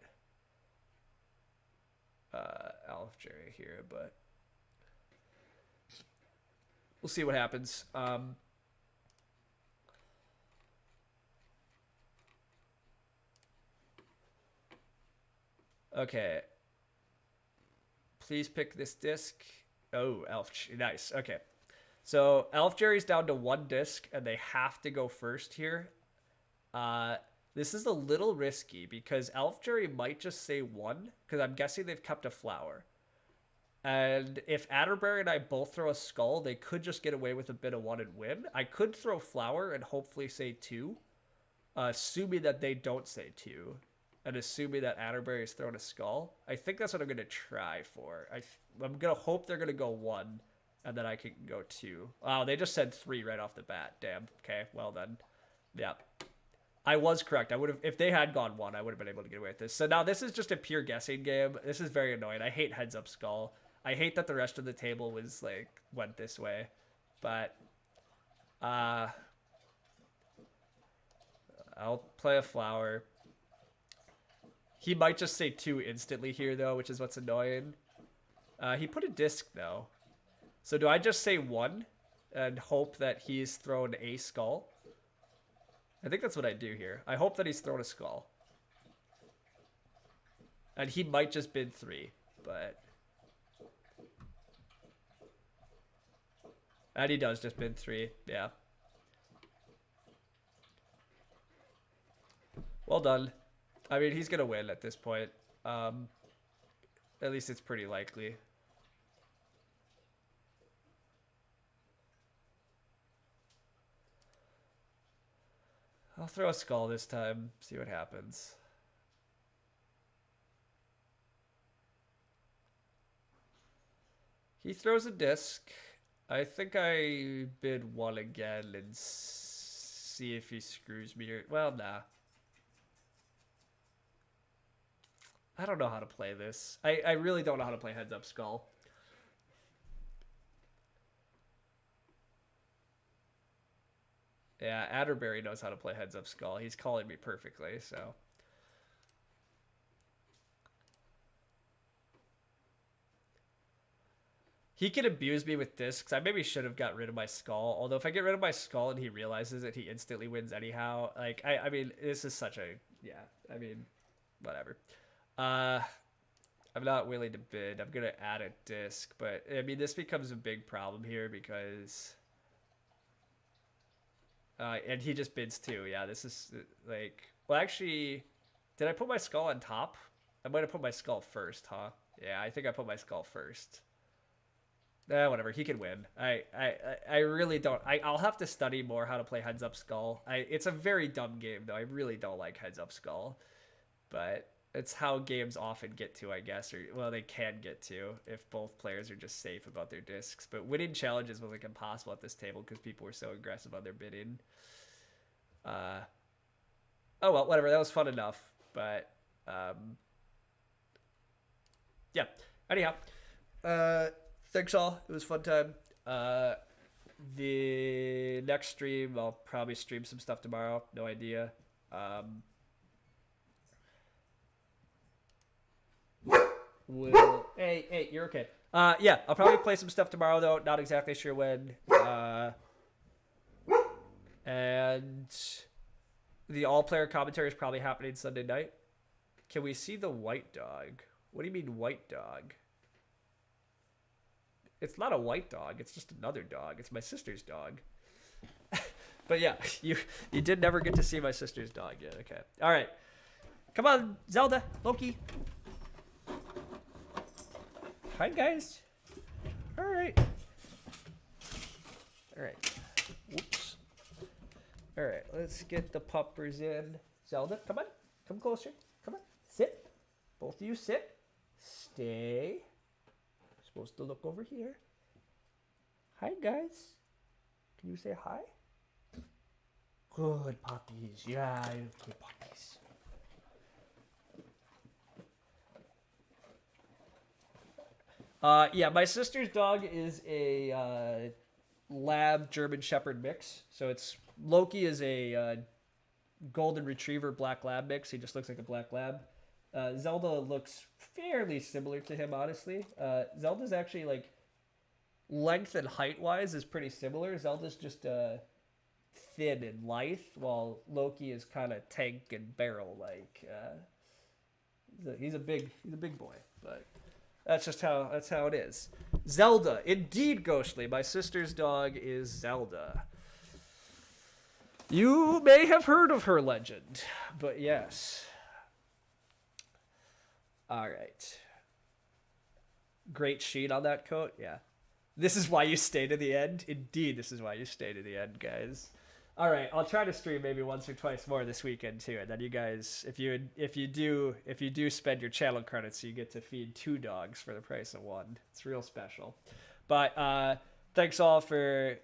Speaker 1: Alf Jerry here, but we'll see what happens. Okay. Please pick this disc. Oh, Elf. Nice. Okay. So Elf Jerry's down to 1 disc, and they have to go first here. This is a little risky because Elf Jerry might just say 1, because I'm guessing they've kept a flower. And if Atterbury and I both throw a skull, they could just get away with a bit of 1 and win. I could throw flower and hopefully say 2, assuming that they don't say 2. And assuming that Atterbury is throwing a skull. I think that's what I'm going to try for. I'm going to hope they're going to go 1, and then I can go 2. Wow, they just said 3 right off the bat. Damn. Okay, well then. Yeah. I was correct. I would have, if they had gone 1, I would have been able to get away with this. So now this is just a pure guessing game. This is very annoying. I hate heads up skull. I hate that the rest of the table was went this way. But I'll play a flower. He might just say 2 instantly here, though, which is what's annoying. He put a disc, though. So do I just say 1 and hope that he's thrown a skull? I think that's what I do here. I hope that he's thrown a skull. And he might just bid 3, but... And he does just bid 3, yeah. Well done. I mean, he's going to win at this point. At least it's pretty likely. I'll throw a skull this time, see what happens. He throws a disc. I think I bid 1 again and see if he screws me. Well, nah. I don't know how to play this. I really don't know how to play heads up skull. Yeah, Atterbury knows how to play heads up skull. He's calling me perfectly, so. He can abuse me with discs. I maybe should have got rid of my skull. Although if I get rid of my skull and he realizes it, he instantly wins anyhow. Like, I mean, this is such a, yeah, I mean, whatever. I'm not willing to bid. I'm going to add a disc, but I mean, this becomes a big problem here because, and he just bids 2. Yeah, this is like, well, actually, did I put my skull on top? I might have put my skull first, huh? Yeah, I think I put my skull first. Whatever. He can win. I really don't. I'll have to study more how to play Heads Up Skull. It's a very dumb game though. I really don't like Heads Up Skull, but it's how games often get to, I guess, or well, they can get to if both players are just safe about their discs. But winning challenges was like impossible at this table because people were so aggressive on their bidding. Oh well, whatever. That was fun enough. But yeah. Anyhow, thanks all. It was a fun time. The next stream, I'll probably stream some stuff tomorrow. No idea. Hey, you're okay. Yeah, I'll probably play some stuff tomorrow though. Not exactly sure when. And the all-player commentary is probably happening Sunday night. Can we see the white dog? What do you mean white dog? It's not a white dog. It's just another dog. It's my sister's dog. But yeah, you did never get to see my sister's dog yet. Okay. All right. Come on, Zelda, Loki. Hi, guys. All right. All right. Whoops. All right. Let's get the puppers in. Zelda, come on. Come closer. Come on. Sit. Both of you sit. Stay. You're supposed to look over here. Hi, guys. Can you say hi? Good puppies. Yeah, good puppies. Yeah, my sister's dog is a lab German Shepherd mix. So it's Loki is a golden retriever black lab mix. He just looks like a black lab. Zelda looks fairly similar to him, honestly. Zelda's actually like length and height wise is pretty similar. Zelda's just thin and lithe, while Loki is kind of tank and barrel like. He's a big boy, but. That's how it is. Zelda, indeed, Ghostly. My sister's dog is Zelda. You may have heard of her legend, but yes. All right. Great sheen on that coat. Yeah. This is why you stay to the end. Indeed, this is why you stay to the end, guys. All right, I'll try to stream maybe once or twice more this weekend too, and then you guys, if you do spend your channel credits, you get to feed 2 dogs for the price of 1. It's real special. But thanks all for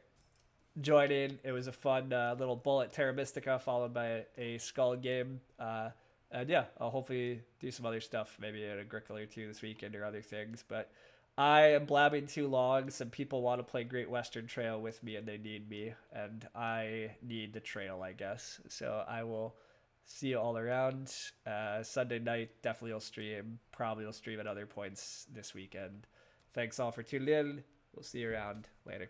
Speaker 1: joining. It was a fun little bullet Terra Mystica followed by a skull game. And yeah, I'll hopefully do some other stuff, maybe at Agricola or 2 this weekend or other things. But I am blabbing too long. Some people want to play Great Western Trail with me, and they need me, and I need the trail, I guess. So I will see you all around. Sunday night, definitely will stream. Probably will stream at other points this weekend. Thanks all for tuning in. We'll see you around later.